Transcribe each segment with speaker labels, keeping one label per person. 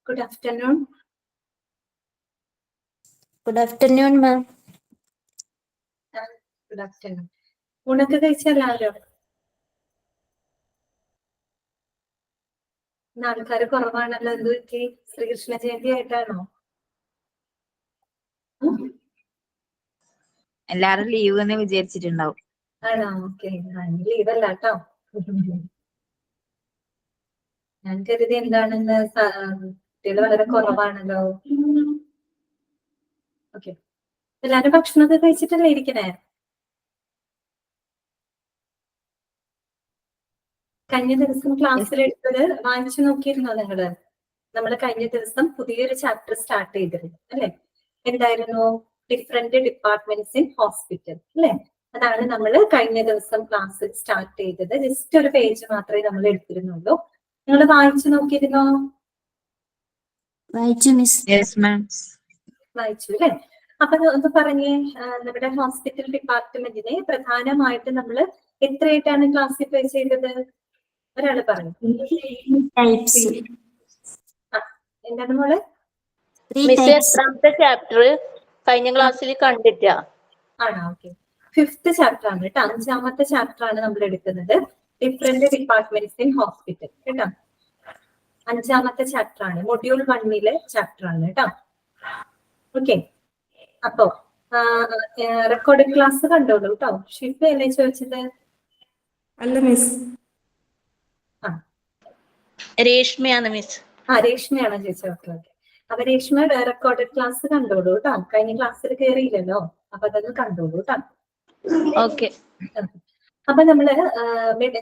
Speaker 1: Good afternoon.
Speaker 2: Good afternoon, ma'am.
Speaker 1: Good afternoon. ഊണൊക്കെ കഴിച്ചല്ലാവരും? ഇന്ന് ആൾക്കാർ കുറവാണല്ലോ. എന്ത് പറ്റി? ശ്രീകൃഷ്ണ ജയന്തി ആയിട്ടാണോ?
Speaker 3: എല്ലാരും ലീവ് എന്ന് വിചാരിച്ചിട്ടുണ്ടാവും.
Speaker 1: ആണോ? ഓക്കെ, ലീവ് അല്ല കേട്ടോ. ഞാൻ കരുതി എന്താണെന്ന് കുട്ടികൾ വളരെ കുറവാണല്ലോ. ഓക്കെ, എല്ലാരും ഭക്ഷണമൊക്കെ കഴിച്ചിട്ടല്ലേ ഇരിക്കണേ? കഴിഞ്ഞ ദിവസം ക്ലാസ്സിൽ എടുത്തത് വായിച്ചു നോക്കിയിരുന്നോ നിങ്ങള്? നമ്മൾ കഴിഞ്ഞ ദിവസം പുതിയൊരു ചാപ്റ്റർ സ്റ്റാർട്ട് ചെയ്തിരുന്നു അല്ലെ? എന്തായിരുന്നു? ഡിഫറെന്റ് ഡിപ്പാർട്ട്മെന്റ്സ് ഇൻ ഹോസ്പിറ്റൽ അല്ലെ? അതാണ് നമ്മൾ കഴിഞ്ഞ ദിവസം ക്ലാസ്സിൽ സ്റ്റാർട്ട് ചെയ്തത്. ജസ്റ്റ് ഒരു പേജ് മാത്രമേ നമ്മൾ എടുത്തിരുന്നുള്ളൂ. നിങ്ങൾ വായിച്ചു നോക്കിയിരുന്നോ?
Speaker 2: വായിച്ചു മിസ്.
Speaker 1: വായിച്ചു അല്ലെ? അപ്പൊ ഒന്ന് പറഞ്ഞേ, നമ്മുടെ ഹോസ്പിറ്റൽ ഡിപ്പാർട്ട്മെന്റിനെ പ്രധാനമായിട്ട് നമ്മൾ എത്രയായിട്ടാണ് ക്ലാസിഫൈ ചെയ്തത്? ഒരാള് പറഞ്ഞു. എന്താണ് മോളെ?
Speaker 4: എത്രാമത്തെ ചാപ്റ്റർ കഴിഞ്ഞ ക്ലാസ്സിൽ കണ്ടിട്ടാ?
Speaker 1: ആണോ? ഓക്കെ, 5th ചാപ്റ്റർ ആണ് കേട്ടോ. 5ാമത്തെ ചാപ്റ്റർ ആണ് നമ്മൾ എടുക്കുന്നത്. ഡിഫറെന്റ് ഡിപ്പാർട്ട്മെന്റ്സ് ഇൻ ഹോസ്പിറ്റൽ കേട്ടോ. 5ാമത്തെ ചാപ്റ്റർ ആണ്, മൊഡ്യൂൾ 1 ചാപ്റ്റർ ആണ് കേട്ടോ. ഓക്കെ, അപ്പോ റെക്കോർഡ് ക്ലാസ് കണ്ടോളൂ കേട്ടോ. ഷിഫ അല്ലേ ചോദിച്ചത്?
Speaker 5: അല്ല മിസ്,
Speaker 4: രേഷ്മയാണ് മിസ്.
Speaker 1: രേഷ്മയാണോ ചോദിച്ചത്? Okay okay. അപ്പൊ രേഷ്മ റെക്കോർഡഡ് ക്ലാസ് കണ്ടോളൂ കേട്ടോ. കഴിഞ്ഞ ക്ലാസ്സിൽ കയറിയില്ലല്ലോ, അപ്പൊ അതൊന്ന് കണ്ടോളൂ കേട്ടോ.
Speaker 4: ഓക്കെ.
Speaker 1: അപ്പൊ നമ്മള്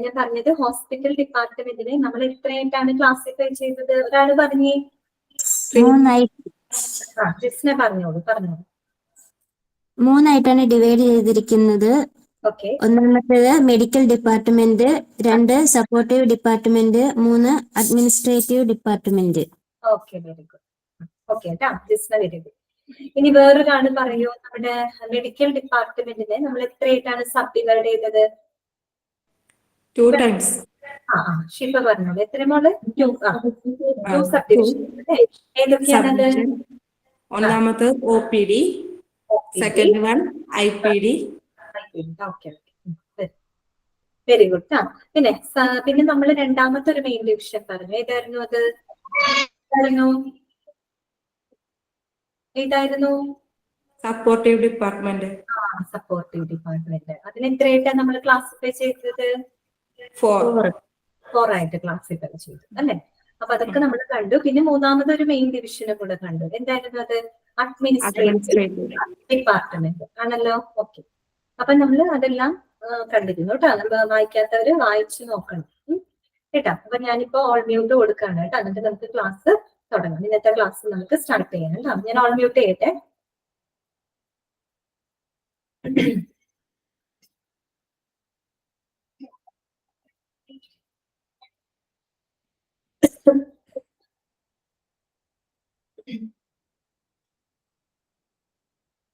Speaker 1: ഞാൻ പറഞ്ഞത് ഹോസ്പിറ്റൽ ഡിപ്പാർട്ട്മെന്റിനെ നമ്മൾ എത്രയായിട്ടാണ് ക്ലാസിഫൈ ചെയ്തത്? ഒരാള് പറഞ്ഞേ. ജിസ്ന പറഞ്ഞോളൂ.
Speaker 2: 3 ഡിവൈഡ് ചെയ്തിരിക്കുന്നത്. ഒന്നാമത്തേത് medical department, 2 supportive department, 3 administrative department.
Speaker 1: Okay, very good. Okay ട്ടാ, ജിസ്ന വെരി ഗുഡ്. ഇനി വേറൊരാള് പറയൂ, നമ്മുടെ മെഡിക്കൽ ഡിപ്പാർട്ട്മെന്റിനെ നമ്മൾ എത്രയായിട്ടാണ് സബ് ഡിവൈഡ് ചെയ്തത്?
Speaker 5: 2 times.
Speaker 1: ഷിഫ പറഞ്ഞോളൂ. എത്ര മോള്? 2 സബ് ഡിവിഷൻ. ഏതൊക്കെയാണത്?
Speaker 5: ഒന്നാമത്തെ OPD, second one IPD.
Speaker 1: Very good. പിന്നെ നമ്മൾ രണ്ടാമത്തെ ഒരു മെയിൻ ഡിവിഷൻ പറഞ്ഞു. ഏതായിരുന്നു അത്? ഏതായിരുന്നു?
Speaker 5: Supportive department.
Speaker 1: Supportive department. അതിന് എത്രയായിട്ടാണ് നമ്മൾ ക്ലാസിഫൈ ചെയ്തത്? 4 ആയിട്ട് ക്ലാസിഫൈ ചെയ്തു അല്ലെ? അപ്പൊ അതൊക്കെ നമ്മൾ കണ്ടു. പിന്നെ മൂന്നാമത് ഒരു മെയിൻ ഡിവിഷനും കൂടെ കണ്ടു. എന്തായിരുന്നു അത്? അഡ്മിനിസ്ട്രേറ്റീവ് ഡിപ്പാർട്ട്മെന്റ് ആണല്ലോ. ഓക്കെ, അപ്പൊ നമ്മൾ അതെല്ലാം കണ്ടിരുന്നു കേട്ടോ. നമ്മൾ വായിക്കാത്തവര് വായിച്ചു നോക്കണം കേട്ടോ. അപ്പൊ ഞാനിപ്പോ ഓൾ മ്യൂട്ട് കൊടുക്കാണ് കേട്ടോ. എന്നിട്ട് നമുക്ക് ക്ലാസ് തുടങ്ങാം. ഇന്നത്തെ ക്ലാസ് നമുക്ക് സ്റ്റാർട്ട് ചെയ്യാം കേട്ടോ. ഞാൻ ഓൾ മ്യൂട്ട് ചെയ്യട്ടെ.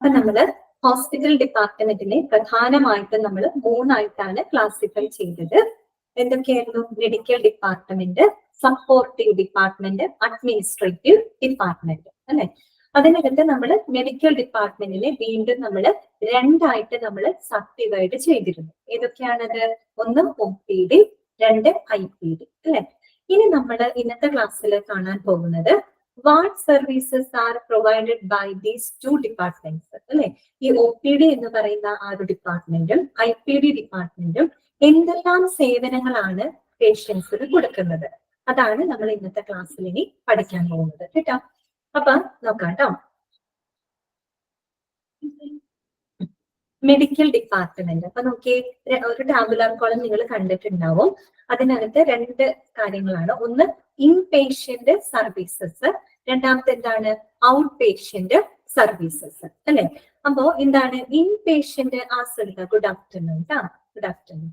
Speaker 1: അപ്പൊ നമ്മള് ഹോസ്പിറ്റൽ ഡിപ്പാർട്ട്മെന്റിനെ പ്രധാനമായിട്ടും നമ്മൾ 3 ആയിട്ടാണ് ക്ലാസിഫൈ ചെയ്തത്. എന്തൊക്കെയായിരുന്നു? Medical department, supportive department, administrative department അല്ലെ? അതിനകത്ത് നമ്മൾ മെഡിക്കൽ ഡിപ്പാർട്ട്മെന്റിനെ വീണ്ടും നമ്മൾ 2 ആയിട്ട് നമ്മൾ സബ് ഡിവൈഡ് ചെയ്തിരുന്നു. ഏതൊക്കെയാണത്? 1 OPD, 2 IPD അല്ലെ? ഇനി നമ്മൾ ഇന്നത്തെ ക്ലാസ്സിൽ കാണാൻ പോകുന്നത് what services are provided by these 2 departments അല്ലെ? ഈ OPD എന്ന് പറയുന്ന ആ ഒരു ഡിപ്പാർട്ട്മെന്റും IPD ഡിപ്പാർട്ട്മെന്റും എന്തെല്ലാം സേവനങ്ങളാണ് പേഷ്യൻസിന് കൊടുക്കുന്നത്? അതാണ് നമ്മൾ ഇന്നത്തെ ക്ലാസ്സിൽ ഇനി പഠിക്കാൻ പോകുന്നത് കേട്ടോ. അപ്പൊ നോക്കാം കേട്ടോ. Medical department. അപ്പൊ നോക്കിയേ, ഒരു ടാബുലാർ കോളം നിങ്ങൾ കണ്ടിട്ടുണ്ടാവും. അതിനകത്ത് 2 കാര്യങ്ങളാണ്. ഒന്ന് ഇൻപേഷ്യന്റ് സർവീസസ്, രണ്ടാമത്തെ എന്താണ്? ഔട്ട് പേഷ്യന്റ് സർവീസസ് അല്ലെ? അപ്പോ എന്താണ് ഇൻപേഷ്യന്റ്? ഗുഡ് ആഫ്റ്റർനൂൺ ട്ടാ. Good afternoon.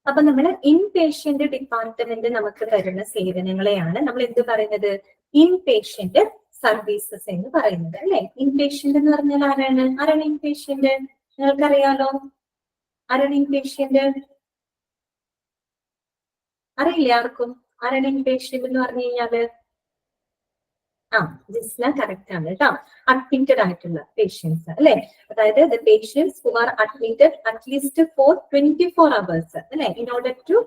Speaker 1: അപ്പൊ നമ്മുടെ ഇൻപേഷ്യന്റ് ഡിപ്പാർട്ട്മെന്റ് നമുക്ക് തരുന്ന സേവനങ്ങളെയാണ് നമ്മൾ എന്ത് പറയുന്നത്? ഇൻപേഷ്യന്റ് സർവീസസ് എന്ന് പറയുന്നത് അല്ലെ? ഇൻപേഷ്യന്റ് എന്ന് പറഞ്ഞാൽ ആരാണ് ഇൻപേഷ്യന്റ്? നിങ്ങൾക്കറിയാലോ. ആരാണ് ഇൻപേഷ്യന്റ്? അറിയില്ല ആർക്കും? ആരാണ് ഇൻപേഷ്യന്റ് എന്ന് പറഞ്ഞു കഴിഞ്ഞാല്? ജിസ്ന കറക്റ്റ് ആണ് കേട്ടോ. അഡ്മിറ്റഡ് ആയിട്ടുള്ള പേഷ്യൻസ് അല്ലെ, അതായത് the patients who are admitted at least for 24 hours അല്ലെ, in order to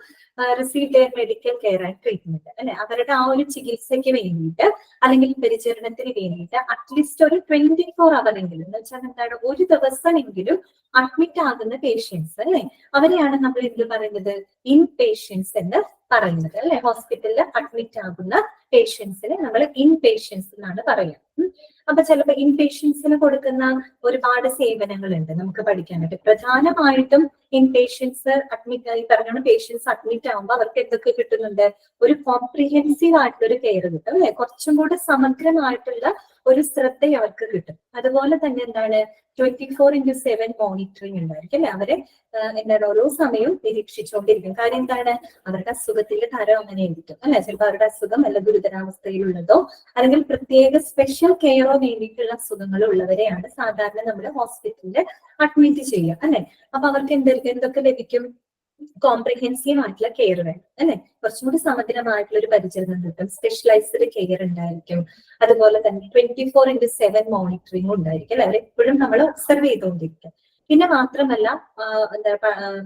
Speaker 1: receive their medical care and treatment അല്ലെ, അവരുടെ ആ ഒരു ചികിത്സയ്ക്ക് വേണ്ടിയിട്ട് അല്ലെങ്കിൽ പരിചരണത്തിന് വേണ്ടിയിട്ട് അറ്റ്ലീസ്റ്റ് ഒരു 24 hour എങ്കിലും, എന്ന് വെച്ചാൽ എന്താണ്, ഒരു ദിവസമെങ്കിലും അഡ്മിറ്റ് ആകുന്ന പേഷ്യൻസ് അല്ലെ, അവരെയാണ് നമ്മൾ എന്ത് പറയുന്നത്? ഇൻ പേഷ്യൻസ് എന്ന് പറയുന്നത് അല്ലെ. ഹോസ്പിറ്റലിൽ അഡ്മിറ്റ് ആകുന്ന പേഷ്യൻസിനെ നമ്മൾ ഇൻ പേഷ്യൻസ് എന്നാണ് പറയുക. അപ്പൊ ചിലപ്പോൾ ഇൻ പേഷ്യൻസിന് കൊടുക്കുന്ന ഒരുപാട് സേവനങ്ങളുണ്ട് നമുക്ക് പഠിക്കാനായിട്ട്. പ്രധാനമായിട്ടും ഇൻ പേഷ്യൻസ് അഡ്മിറ്റ് ആയി പറഞ്ഞാണ്, പേഷ്യൻസ് അഡ്മിറ്റ് ആകുമ്പോൾ അവർക്ക് എന്തൊക്കെ കിട്ടുന്നുണ്ട്? ഒരു കോംപ്രിഹെൻസീവ് ആയിട്ടുള്ള ഒരു കെയർ കിട്ടും അല്ലെ, കുറച്ചും കൂടെ സമഗ്രമായിട്ടുള്ള ഒരു ശ്രദ്ധ അവർക്ക് കിട്ടും. അതുപോലെ തന്നെ എന്താണ്, 24/7 മോണിറ്ററിങ് ഉണ്ടായിരിക്കും അല്ലെ. അവരെ എന്താണ് ഓരോ സമയവും നിരീക്ഷിച്ചുകൊണ്ടിരിക്കും. കാര്യം എന്താണ്, അവരുടെ അസുഖത്തിന്റെ തരം അങ്ങനെ ആയിരിക്കും അല്ലെ. ചിലപ്പോൾ അവരുടെ അസുഖം വല്ല ഗുരുതരാവസ്ഥയിലുള്ളതോ അല്ലെങ്കിൽ പ്രത്യേക സ്പെഷ്യൽ കെയറോ വേണ്ടിയിട്ടുള്ള അസുഖങ്ങൾ ഉള്ളവരെയാണ് സാധാരണ നമ്മൾ ഹോസ്പിറ്റലിൽ അഡ്മിറ്റ് ചെയ്യുക അല്ലെ. അപ്പൊ അവർക്ക് എന്തൊക്കെ ലഭിക്കും? കോംപ്രിഹെൻസീവ് ആയിട്ടുള്ള കെയർ വേണം അല്ലെ, കുറച്ചും കൂടി സമഗ്രമായിട്ടുള്ള ഒരു പരിചരണം കിട്ടും, സ്പെഷ്യലൈസ്ഡ് കെയർ ഉണ്ടായിരിക്കും. അതുപോലെ തന്നെ 24/7 മോണിറ്ററിംഗ് ഉണ്ടായിരിക്കും അല്ലെ, അവരെപ്പോഴും നമ്മൾ ഒബ്സർവ് ചെയ്തുകൊണ്ടിരിക്കും. പിന്നെ മാത്രമല്ല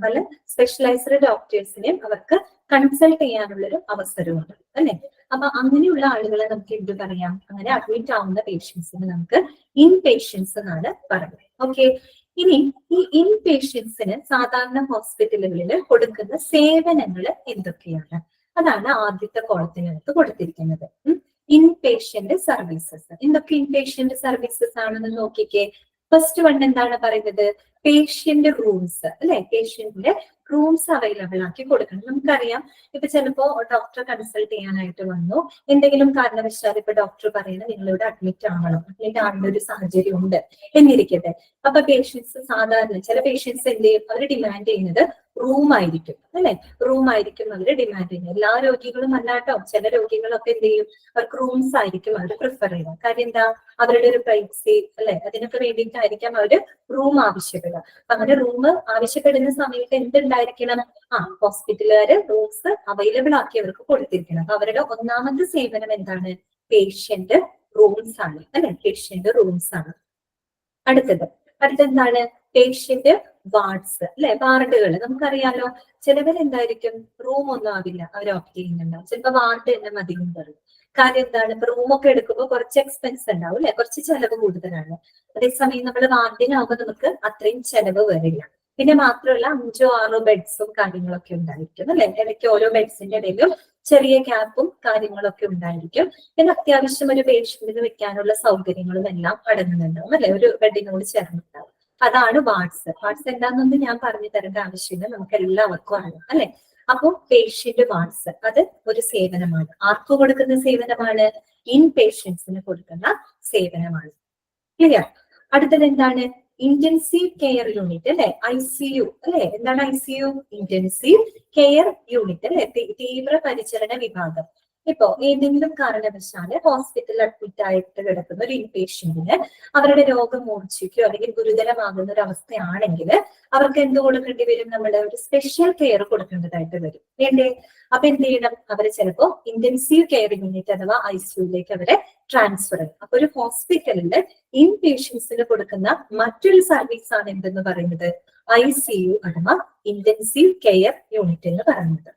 Speaker 1: പല സ്പെഷ്യലൈസ്ഡ് ഡോക്ടേഴ്സിനെയും അവർക്ക് കൺസൾട്ട് ചെയ്യാനുള്ളൊരു അവസരമുണ്ട് അല്ലെ. അപ്പൊ അങ്ങനെയുള്ള ആളുകളെ നമുക്ക് എന്ത് പറയാം? അങ്ങനെ അഡ്മിറ്റ് ആവുന്ന പേഷ്യൻസിന് നമുക്ക് ഇൻ പേഷ്യൻസ് എന്നാണ് പറയുന്നത്. ഓക്കെ, ഇനി ഈ ഇൻ പേഷ്യൻസിന് സാധാരണ ഹോസ്പിറ്റലുകളിൽ കൊടുക്കുന്ന സേവനങ്ങൾ എന്തൊക്കെയാണ്? അതാണ് ആദ്യത്തെ കോളത്തിനകത്ത് കൊടുത്തിരിക്കുന്നത്. In patient services. എന്തൊക്കെ ഇൻ പേഷ്യന്റ് സർവീസസ് ആണെന്ന് നോക്കിക്കേ. ഫസ്റ്റ് വൺ എന്താണ് പറയുന്നത്? പേഷ്യന്റ് റൂംസ് അല്ലെ, പേഷ്യന്റിന്റെ റൂംസ് അവൈലബിൾ ആക്കി കൊടുക്കണം. നമുക്കറിയാം, ഇപ്പൊ ചിലപ്പോ ഡോക്ടറെ കൺസൾട്ട് ചെയ്യാനായിട്ട് വന്നു, എന്തെങ്കിലും കാരണവശാൽ ഇപ്പൊ ഡോക്ടർ പറയുന്നത് നിങ്ങളിവിടെ അഡ്മിറ്റ് ആവേണ്ട ഒരു സാഹചര്യം ഉണ്ട് എന്നിരിക്കട്ടെ. അപ്പൊ പേഷ്യൻസ് സാധാരണ ചില പേഷ്യൻസ് എന്ത് ചെയ്യും? അവർ ഡിമാൻഡ് ചെയ്യുന്നത് റൂം ആയിരിക്കും അല്ലെ, റൂം ആയിരിക്കും അവർ ഡിമാൻഡ് ചെയ്യുന്നത്. എല്ലാ രോഗികളും അല്ലാട്ടോ, ചില രോഗികളൊക്കെ എന്ത് ചെയ്യും? അവർക്ക് റൂംസ് ആയിരിക്കും അവർ പ്രിഫർ ചെയ്യുക. കാര്യം എന്താ? അവരുടെ ഒരു പ്രൈവസി അല്ലെ, അതിനൊക്കെ വേണ്ടിയിട്ടായിരിക്കാം അവര് റൂം ആവശ്യപ്പെടുക. അങ്ങനെ റൂം ആവശ്യപ്പെടുന്ന സമയത്ത് എന്തുണ്ടായിരിക്കണം? ഹോസ്പിറ്റലുകാര് റൂംസ് അവൈലബിൾ ആക്കി അവർക്ക് കൊടുത്തിരിക്കണം. അപ്പൊ അവരുടെ ഒന്നാമത്തെ സേവനം എന്താണ്? പേഷ്യന്റ് റൂംസ് ആണ് അല്ലെ, പേഷ്യന്റ് റൂംസ് ആണ്. അടുത്തെന്താണ്? പേഷ്യന്റ് വാർഡ്സ് അല്ലെ, വാർഡുകൾ. നമുക്കറിയാലോ, ചിലവരെന്തായിരിക്കും റൂം ഒന്നും ആവില്ല അവർ ഓപ്റ്റ് ചെയ്യുന്നുണ്ടാവും, ചിലപ്പോ വാർഡ് തന്നെ മതി എന്ന് പറയും. കാര്യം എന്താണ്? ഇപ്പൊ റൂമൊക്കെ എടുക്കുമ്പോൾ കുറച്ച് എക്സ്പെൻസ് ഉണ്ടാവും അല്ലെ, കുറച്ച് ചെലവ് കൂടുതലാണ്. അതേസമയം നമ്മൾ വാർഡിനാകുമ്പോൾ നമുക്ക് അത്രയും ചെലവ് വരില്ല. പിന്നെ മാത്രമല്ല 5-6 ബെഡ്സും കാര്യങ്ങളൊക്കെ ഉണ്ടായിരിക്കും അല്ലെ, ഇടയ്ക്ക് ഓരോ ബെഡ്സിന്റെ ഇടയിലും ചെറിയ ഗ്യാപ്പും കാര്യങ്ങളൊക്കെ ഉണ്ടായിരിക്കും. പിന്നെ അത്യാവശ്യം ഒരു പേഷ്യന്റിന് വെക്കാനുള്ള സൗകര്യങ്ങളും എല്ലാം അടങ്ങുന്നുണ്ടാവും അല്ലെ, ഒരു ബെഡിനോട് ചേർന്നുണ്ടാവും. അതാണ് വാർഡ്സ്. വാർഡ്സ് എന്താണെന്നൊന്നും ഞാൻ പറഞ്ഞു തരേണ്ട ആവശ്യമില്ല, നമുക്ക് എല്ലാവർക്കും അറിയാം അല്ലെ. അപ്പൊ പേഷ്യന്റ് വാർഡ്സ് അത് ഒരു സേവനമാണ്. ആർക്ക് കൊടുക്കുന്ന സേവനമാണ്? ഇൻ പേഷ്യൻസിന് കൊടുക്കുന്ന സേവനമാണ്. ക്ലിയർ? അടുത്തത് എന്താണ്? ഇന്റൻസീവ് കെയർ യൂണിറ്റ് അല്ലെ, ICU അല്ലെ. എന്താണ് ICU? ഇന്റൻസീവ് കെയർ യൂണിറ്റ് അല്ലെ, തീവ്ര പരിചരണ വിഭാഗം. ഇപ്പോ ഏതെങ്കിലും കാരണവശാല് ഹോസ്പിറ്റലിൽ അഡ്മിറ്റ് ആയിട്ട് കിടക്കുന്ന ഒരു ഇൻപേഷ്യന്റിന് അവരുടെ രോഗം മൂർച്ഛിക്കോ അല്ലെങ്കിൽ ഗുരുതരമാകുന്ന ഒരു അവസ്ഥയാണെങ്കിൽ അവർക്ക് എന്ത് കൊടുക്കേണ്ടി വരും? നമ്മുടെ ഒരു സ്പെഷ്യൽ കെയർ കൊടുക്കേണ്ടതായിട്ട് വരും വേണ്ടേ? അപ്പൊ എന്ത് ചെയ്യണം? അവരെ ചിലപ്പോ ഇന്റൻസീവ് കെയർ യൂണിറ്റ് അഥവാ ICUലേക്ക് അവരെ ട്രാൻസ്ഫർ ചെയ്യും. അപ്പൊ ഒരു ഹോസ്പിറ്റലില് ഇൻ പേഷ്യൻസിന് കൊടുക്കുന്ന മറ്റൊരു സർവീസ് ആണ് എന്തെന്ന് പറയുന്നത്? ICU അഥവാ ഇന്റൻസീവ് കെയർ യൂണിറ്റ് എന്ന് പറയുന്നത്.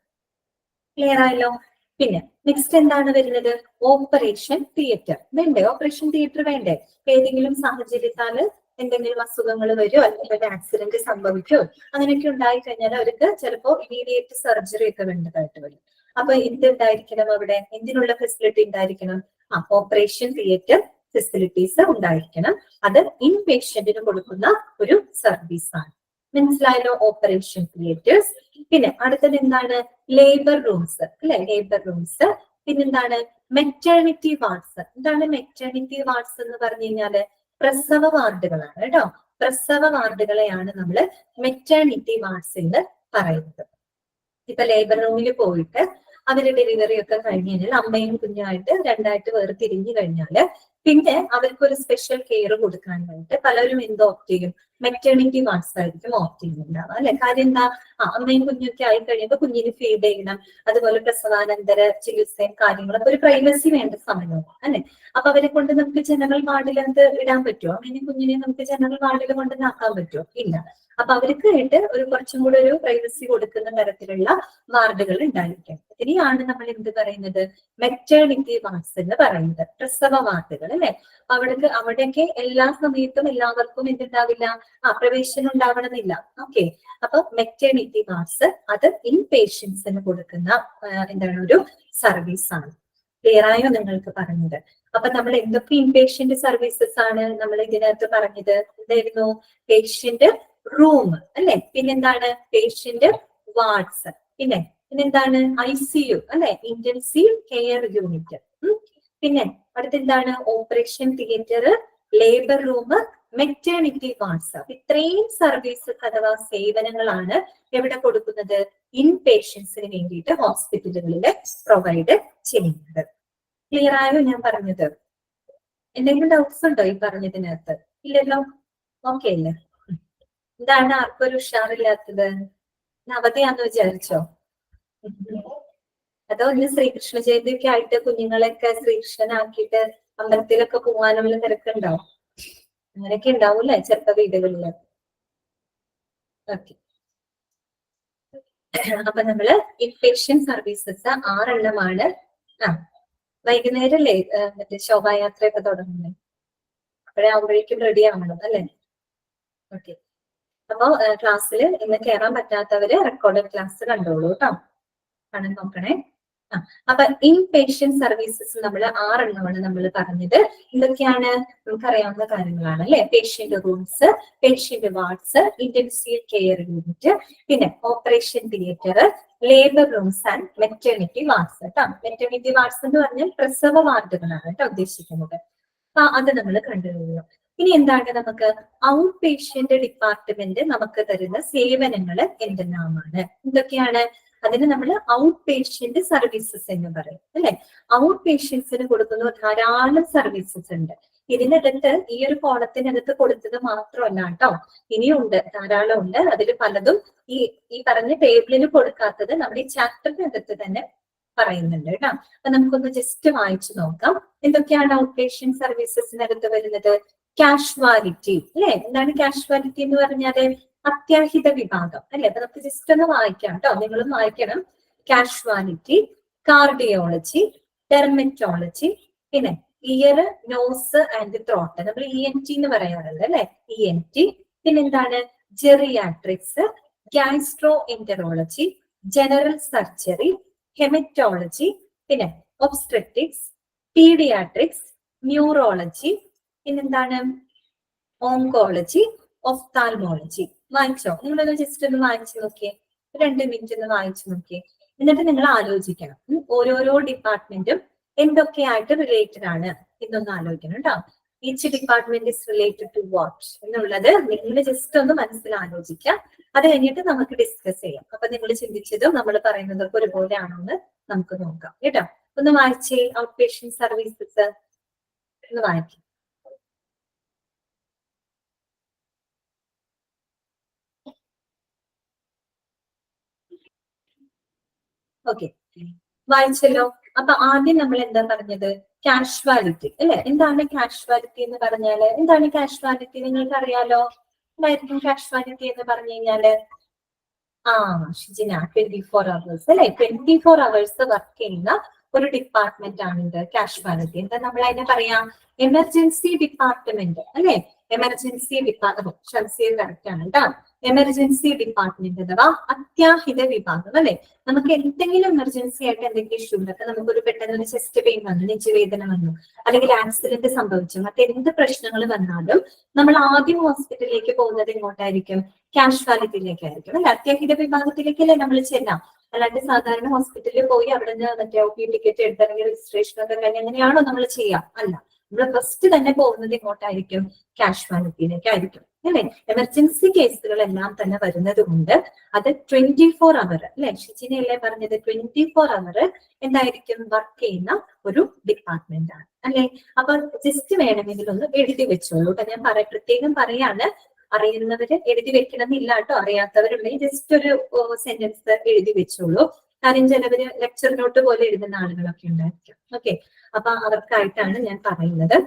Speaker 1: ക്ലിയർ ആയല്ലോ? പിന്നെ നെക്സ്റ്റ് എന്താണ് വരുന്നത്? ഓപ്പറേഷൻ തിയേറ്റർ വേണ്ടേ? ഓപ്പറേഷൻ തിയേറ്റർ വേണ്ടേ? ഏതെങ്കിലും സാഹചര്യത്താല് എന്തെങ്കിലും അസുഖങ്ങൾ വരുമോ അല്ലെങ്കിൽ ആക്സിഡന്റ് സംഭവിക്കോ അങ്ങനെയൊക്കെ ഉണ്ടായി കഴിഞ്ഞാൽ അവർക്ക് ചിലപ്പോ ഇമീഡിയറ്റ് സർജറി ഒക്കെ വേണ്ടതായിട്ട് വരും. അപ്പൊ എന്തുണ്ടായിരിക്കണം അവിടെ? എന്തിനുള്ള ഫെസിലിറ്റി ഉണ്ടായിരിക്കണം? ഓപ്പറേഷൻ തിയേറ്റർ ഫെസിലിറ്റീസ് ഉണ്ടായിരിക്കണം. അത് ഇൻ പേഷ്യന്റിന് കൊടുക്കുന്ന ഒരു സർവീസ് ആണ്. മനസ്സിലായല്ലോ? Operation theatres. പിന്നെ അടുത്തത് എന്താണ്? ലേബർ റൂംസ് അല്ലെ, ലേബർ റൂംസ്. പിന്നെന്താണ്? Maternity wards. എന്താണ് മെറ്റേണിറ്റി വാർഡ്സ് എന്ന് പറഞ്ഞു കഴിഞ്ഞാല്? പ്രസവ വാർഡുകളാണ് കേട്ടോ. പ്രസവ വാർഡുകളെയാണ് നമ്മൾ മെറ്റേണിറ്റി വാർഡ്സ് എന്ന് പറയുന്നത്. ഇപ്പൊ ലേബർ റൂമിൽ പോയിട്ട് അവര് ഡെലിവറി ഒക്കെ കഴിഞ്ഞ് കഴിഞ്ഞാൽ അമ്മയും കുഞ്ഞുമായിട്ട് രണ്ടായിട്ട് വേർതിരിഞ്ഞു കഴിഞ്ഞാല് പിന്നെ അവർക്ക് ഒരു സ്പെഷ്യൽ കെയർ കൊടുക്കാനായിട്ട് പലരും എന്ത് ഓപ്റ്റ് ചെയ്യും, മെറ്റേണിറ്റി വാർഡ്സ് ആയിരിക്കും ഓപ്റ്റ് ചെയ്യുന്നുണ്ടാവുക അല്ലെ. കാര്യം എന്താ, അമ്മയും കുഞ്ഞൊക്കെ ആയി കഴിയുമ്പോൾ കുഞ്ഞിന് ഫീഡ് ചെയ്യണം, അതുപോലെ പ്രസവാനന്തര ചികിത്സയും കാര്യങ്ങളും ഒരു പ്രൈവസി വേണ്ട സമയമാണ് അല്ലെ. അപ്പൊ അവരെ കൊണ്ട് നമുക്ക് ജനറൽ വാർഡിൽ എന്ത് ഇടാൻ പറ്റുമോ, അമ്മയും കുഞ്ഞിനെ നമുക്ക് ജനറൽ വാർഡിൽ കൊണ്ടുവന്നാക്കാൻ പറ്റുമോ, ഇല്ല. അപ്പൊ അവർക്ക് ആയിട്ട് ഒരു കുറച്ചും കൂടെ ഒരു പ്രൈവസി കൊടുക്കുന്ന തരത്തിലുള്ള വാർഡുകൾ ഉണ്ടായിരിക്കും. ഇതിനെയാണ് നമ്മൾ എന്ത് പറയുന്നത്, മെറ്റേണിറ്റി വാർഡ്സ് എന്ന് പറയുന്നത്, പ്രസവ വാർഡുകൾ അല്ലെ. അവിടെയൊക്കെ എല്ലാ സമയത്തും എല്ലാവർക്കും എന്തുണ്ടാവില്ല, പ്രവേശനം ഉണ്ടാവണമെന്നില്ല. ഓക്കെ, അപ്പൊ മെറ്റേണിറ്റി വാർഡ്സ് അത് ഇൻ പേഷ്യൻസിന് കൊടുക്കുന്ന എന്താണ് ഒരു സർവീസ് ആണ്. ക്ലിയർ ആയോ നിങ്ങൾക്ക് പറഞ്ഞത്? അപ്പൊ നമ്മൾ എന്തൊക്കെ ഇൻപേഷ്യന്റ് സർവീസസ് ആണ് നമ്മൾ ഇതിനകത്ത് പറഞ്ഞത്? എന്തായിരുന്നു? പേഷ്യന്റ് റൂം അല്ലെ, പിന്നെന്താണ് പേഷ്യന്റ് വാർഡ്സ്, പിന്നെന്താണ് ICU അല്ലെ, ഇന്റൻസീവ് കെയർ യൂണിറ്റ്. പിന്നെ അടുത്തെന്താണ്? Operation theatre, labour room, maternity wards. ഇത്രയും സർവീസസ് അഥവാ സേവനങ്ങളാണ് എവിടെ കൊടുക്കുന്നത്? ഇൻ പേഷ്യൻസിന് വേണ്ടിയിട്ട് ഹോസ്പിറ്റലുകളിൽ പ്രൊവൈഡ് ചെയ്യുന്നത്. ക്ലിയർ ആയോ ഞാൻ പറഞ്ഞത്? എന്തെങ്കിലും ഡൗട്ട്സ് ഉണ്ടോ ഈ പറഞ്ഞതിനകത്ത്? ഇല്ലല്ലോ, ഓക്കെ അല്ലേ? എന്താണ് ആർക്കൊരു ഉഷാറില്ലാത്തത്? അവധിയാന്ന് വിചാരിച്ചോ? അതോ ഇന്ന് ശ്രീകൃഷ്ണ ജയന്തിയൊക്കെ ആയിട്ട് കുഞ്ഞുങ്ങളെയൊക്കെ ശ്രീകൃഷ്ണനാക്കിയിട്ട് അമ്പലത്തിലൊക്കെ പോകാനുള്ള തിരക്കുണ്ടോ? അങ്ങനെയൊക്കെ ഉണ്ടാവൂല്ലേ ചെറുപ്പ വീടുകളില്. ഓക്കെ, അപ്പൊ നമ്മള് ഇൻപേഷ്യന്റ് സർവീസസ് 6 എണ്ണമാണ്. വൈകുന്നേരം അല്ലേ മറ്റേ ശോഭായാത്രയൊക്കെ തുടങ്ങുന്നത്? അപ്പോഴേ ആവുമ്പോഴേക്കും റെഡി ആവണം അല്ലെ? ഓക്കെ, അപ്പൊ ക്ലാസ്സിൽ ഇന്ന് കയറാൻ പറ്റാത്തവര് റെക്കോർഡഡ് ക്ലാസ് കണ്ടോളൂ കേട്ടോ, കാണാൻ നോക്കണേ. അപ്പൊ ഇൻ പേഷ്യന്റ് സർവീസസ് നമ്മൾ 6 എണ്ണമാണ് നമ്മൾ പറഞ്ഞത്. ഇതൊക്കെയാണ് നമുക്കറിയാവുന്ന കാര്യങ്ങളാണ് അല്ലെ. Patient rooms, patient wards, intensive care unit, പിന്നെ operation theatre, labour rooms and maternity wards കേട്ടോ. മെറ്റേണിറ്റി വാർഡ്സ് എന്ന് പറഞ്ഞാൽ പ്രസവ വാർഡുകളാണ് കേട്ടോ ഉദ്ദേശിക്കുന്നത്. അപ്പൊ അത് നമ്മൾ കണ്ടുകഴിഞ്ഞു. ഇനി എന്താണ് നമുക്ക് ഔട്ട് പേഷ്യന്റ് ഡിപ്പാർട്ട്മെന്റ് നമുക്ക് തരുന്ന സേവനങ്ങൾ എന്തെല്ലാമാണ്, എന്തൊക്കെയാണ്? അതിന് നമ്മൾ ഔട്ട് പേഷ്യന്റ് സർവീസസ് എന്ന് പറയും അല്ലെ. ഔട്ട് പേഷ്യൻസിന് കൊടുക്കുന്ന ധാരാളം സർവീസസ് ഉണ്ട്. ഇതിനകത്ത് ഈ ഒരു കോളത്തിനകത്ത് കൊടുത്തത് മാത്രമല്ല കേട്ടോ, ഇനിയുണ്ട്, ധാരാളം ഉണ്ട്. അതിൽ പലതും ഈ പറഞ്ഞ ടേബിളിൽ കൊടുക്കാത്തത് നമ്മുടെ ഈ ചാപ്റ്ററിനകത്ത് തന്നെ പറയുന്നുണ്ട് കേട്ടോ. അപ്പൊ നമുക്കൊന്ന് ജസ്റ്റ് വായിച്ചു നോക്കാം. എന്തൊക്കെയാണ് ഔട്ട് പേഷ്യന്റ് സർവീസസിനകത്ത് വരുന്നത്? കാഷ്വാലിറ്റി അല്ലെ. എന്താണ് കാഷ്വാലിറ്റി എന്ന് പറഞ്ഞാല്? അത്യാഹിത വിഭാഗം അല്ലെ. അപ്പൊ നമുക്ക് ജസ്റ്റ് ഒന്ന് വായിക്കാം കേട്ടോ, നിങ്ങളും വായിക്കണം. കാഷ്വാലിറ്റി, കാർഡിയോളജി, ഡെർമറ്റോളജി, പിന്നെ ഇയർ, നോസ് ആൻഡ് ത്രോട്ട്, നമ്മൾ ENT എന്ന് പറയാറുണ്ട് അല്ലെ, ENT. പിന്നെന്താണ്? Geriatrics, gastro enterology, general surgery, haematology, പിന്നെ ഒബ്സ്ട്രറ്റിക്സ്, പീഡിയാട്രിക്സ്, ന്യൂറോളജി, പിന്നെന്താണ്? Oncology, ophthalmology. വായിച്ചോ? നിങ്ങളൊന്ന് ജസ്റ്റ് ഒന്ന് വായിച്ചു നോക്കിയേ, 2 മിനിറ്റ് ഒന്ന് വായിച്ചു നോക്കിയേ. എന്നിട്ട് നിങ്ങൾ ആലോചിക്കണം ഓരോരോ ഡിപ്പാർട്ട്മെന്റും എന്തൊക്കെയായിട്ട് റിലേറ്റഡ് ആണ് എന്നൊന്ന് ആലോചിക്കണം കേട്ടോ. Each department is related to what എന്നുള്ളത് നിങ്ങൾ ജസ്റ്റ് ഒന്ന് മനസ്സിലാലോചിക്കാം. അത് കഴിഞ്ഞിട്ട് നമുക്ക് ഡിസ്കസ് ചെയ്യാം. അപ്പൊ നിങ്ങൾ ചിന്തിച്ചതും നമ്മൾ പറയുന്നതൊക്കെ ഒരുപോലെ ആണോ എന്ന് നമുക്ക് നോക്കാം കേട്ടോ. ഒന്ന് വായിച്ചേ, ഔട്ട് പേഷ്യന്റ് സർവീസസ് ഒന്ന് വായിക്കാം. ഓക്കെ, വായിച്ചല്ലോ. അപ്പൊ ആദ്യം നമ്മൾ എന്താ പറഞ്ഞത്? കാഷ്വാലിറ്റി അല്ലെ. എന്താണ് കാഷ്വാലിറ്റി എന്ന് പറഞ്ഞാല്? എന്താണ് കാഷ്വാലിറ്റി നിങ്ങൾക്ക് അറിയാലോ? എന്തായിരിക്കും കാഷ്വാലിറ്റി എന്ന് പറഞ്ഞു കഴിഞ്ഞാല്? ഷിജിന, 24 hours അല്ലെ. 24 hours വർക്ക് ചെയ്യുന്ന ഒരു ഡിപ്പാർട്ട്മെന്റ് ആണ് ഇത് കാഷ്വാലിറ്റി. എന്താ നമ്മൾ അതിനെ പറയാം? എമർജൻസി ഡിപ്പാർട്ട്മെന്റ് അല്ലെ. എമർജൻസി ഡിപ്പാർട്ട്മെന്റ്, ഷംസീർ കറക്റ്റ് ആണ് കേട്ടോ. എമർജൻസി ഡിപ്പാർട്ട്മെന്റ് അഥവാ അത്യാഹിത വിഭാഗം അല്ലെ. നമുക്ക് എന്തെങ്കിലും എമർജൻസി ആയിട്ട് എന്തെങ്കിലും ഇഷ്യൂ ഉണ്ട്, നമുക്കൊരു പെട്ടെന്ന് ചെസ്റ്റ് പെയിൻ വന്നു, നെഞ്ചുവേദന വന്നു, അല്ലെങ്കിൽ ആക്സിഡന്റ് സംഭവിച്ചു, മറ്റെന്ത് പ്രശ്നങ്ങൾ വന്നാലും നമ്മൾ ആദ്യം ഹോസ്പിറ്റലിലേക്ക് പോകുന്നത് എങ്ങോട്ടായിരിക്കും? കാഷ്വാലിറ്റിയിലേക്കായിരിക്കും അല്ലെ. അത്യാഹിത വിഭാഗത്തിലേക്കല്ലേ നമ്മൾ ചെല്ലാം. അല്ലാണ്ട് സാധാരണ ഹോസ്പിറ്റലിൽ പോയി അവിടെ നിന്ന് മറ്റേ OP ടിക്കറ്റ് എടുത്തിറങ്ങി രജിസ്ട്രേഷൻ ഒക്കെ കഴിഞ്ഞ് അങ്ങനെയാണോ നമ്മൾ ചെയ്യാം? അല്ല, നമ്മൾ ഫസ്റ്റ് തന്നെ പോകുന്നത് എങ്ങോട്ടായിരിക്കും? കാഷ്വാലിറ്റിയിലേക്കായിരിക്കും അല്ലെ. എമർജൻസി കേസുകളെല്ലാം തന്നെ വരുന്നത് കൊണ്ട് അത് 24 hour അല്ലെ. ഷിജിനയല്ലേ പറഞ്ഞത്? 24 hour എന്തായിരിക്കും വർക്ക് ചെയ്യുന്ന ഒരു ഡിപ്പാർട്ട്മെന്റ് ആണ് അല്ലെ. അല്ലേ? അപ്പൊ ജസ്റ്റ് വേണമെങ്കിൽ ഒന്ന് എഴുതി വെച്ചോളൂ കേട്ടോ. ഞാൻ പ്രത്യേകം പറയാണ്, അറിയുന്നവര് എഴുതി വെക്കണമെന്നില്ല കേട്ടോ. അറിയാത്തവരുണ്ടെങ്കിൽ ജസ്റ്റ് ഒരു സെന്റൻസ് എഴുതി വെച്ചോളൂ. കാര്യം ചിലവര് ലെക്ചർ നോട്ട് പോലെ എഴുതുന്ന ആളുകളൊക്കെ ഉണ്ടായിരിക്കും. ഓക്കെ, അപ്പൊ അവർക്കായിട്ടാണ് ഞാൻ പറയുന്നത്.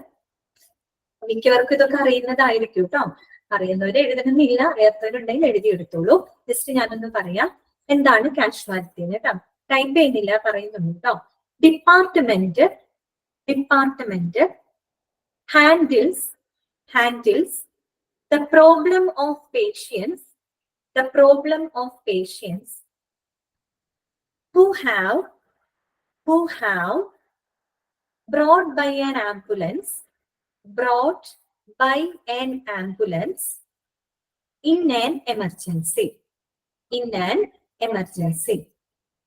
Speaker 1: മിക്കവർക്കും ഇതൊക്കെ അറിയുന്നതായിരിക്കും കേട്ടോ. അറിയുന്നവര് എഴുതണമെന്നില്ല, അറിയാത്തവരുണ്ടെങ്കിൽ എഴുതിയെടുത്തോളൂ. ജസ്റ്റ് ഞാനൊന്ന് പറയാം എന്താണ് കാഷ്വാലിറ്റി കേട്ടോ. ടൈപ്പ് ചെയ്യുന്നില്ല, പറയുന്നുണ്ട് കേട്ടോ. Department handles the problem of patients who have brought by an ambulance in an emergency.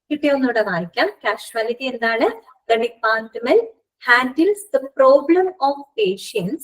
Speaker 1: കിട്ടിയൊന്നുകൂടെ വായിക്കാം. കാഷ്വാലിറ്റി എന്താണ്? The department handles the problem of patients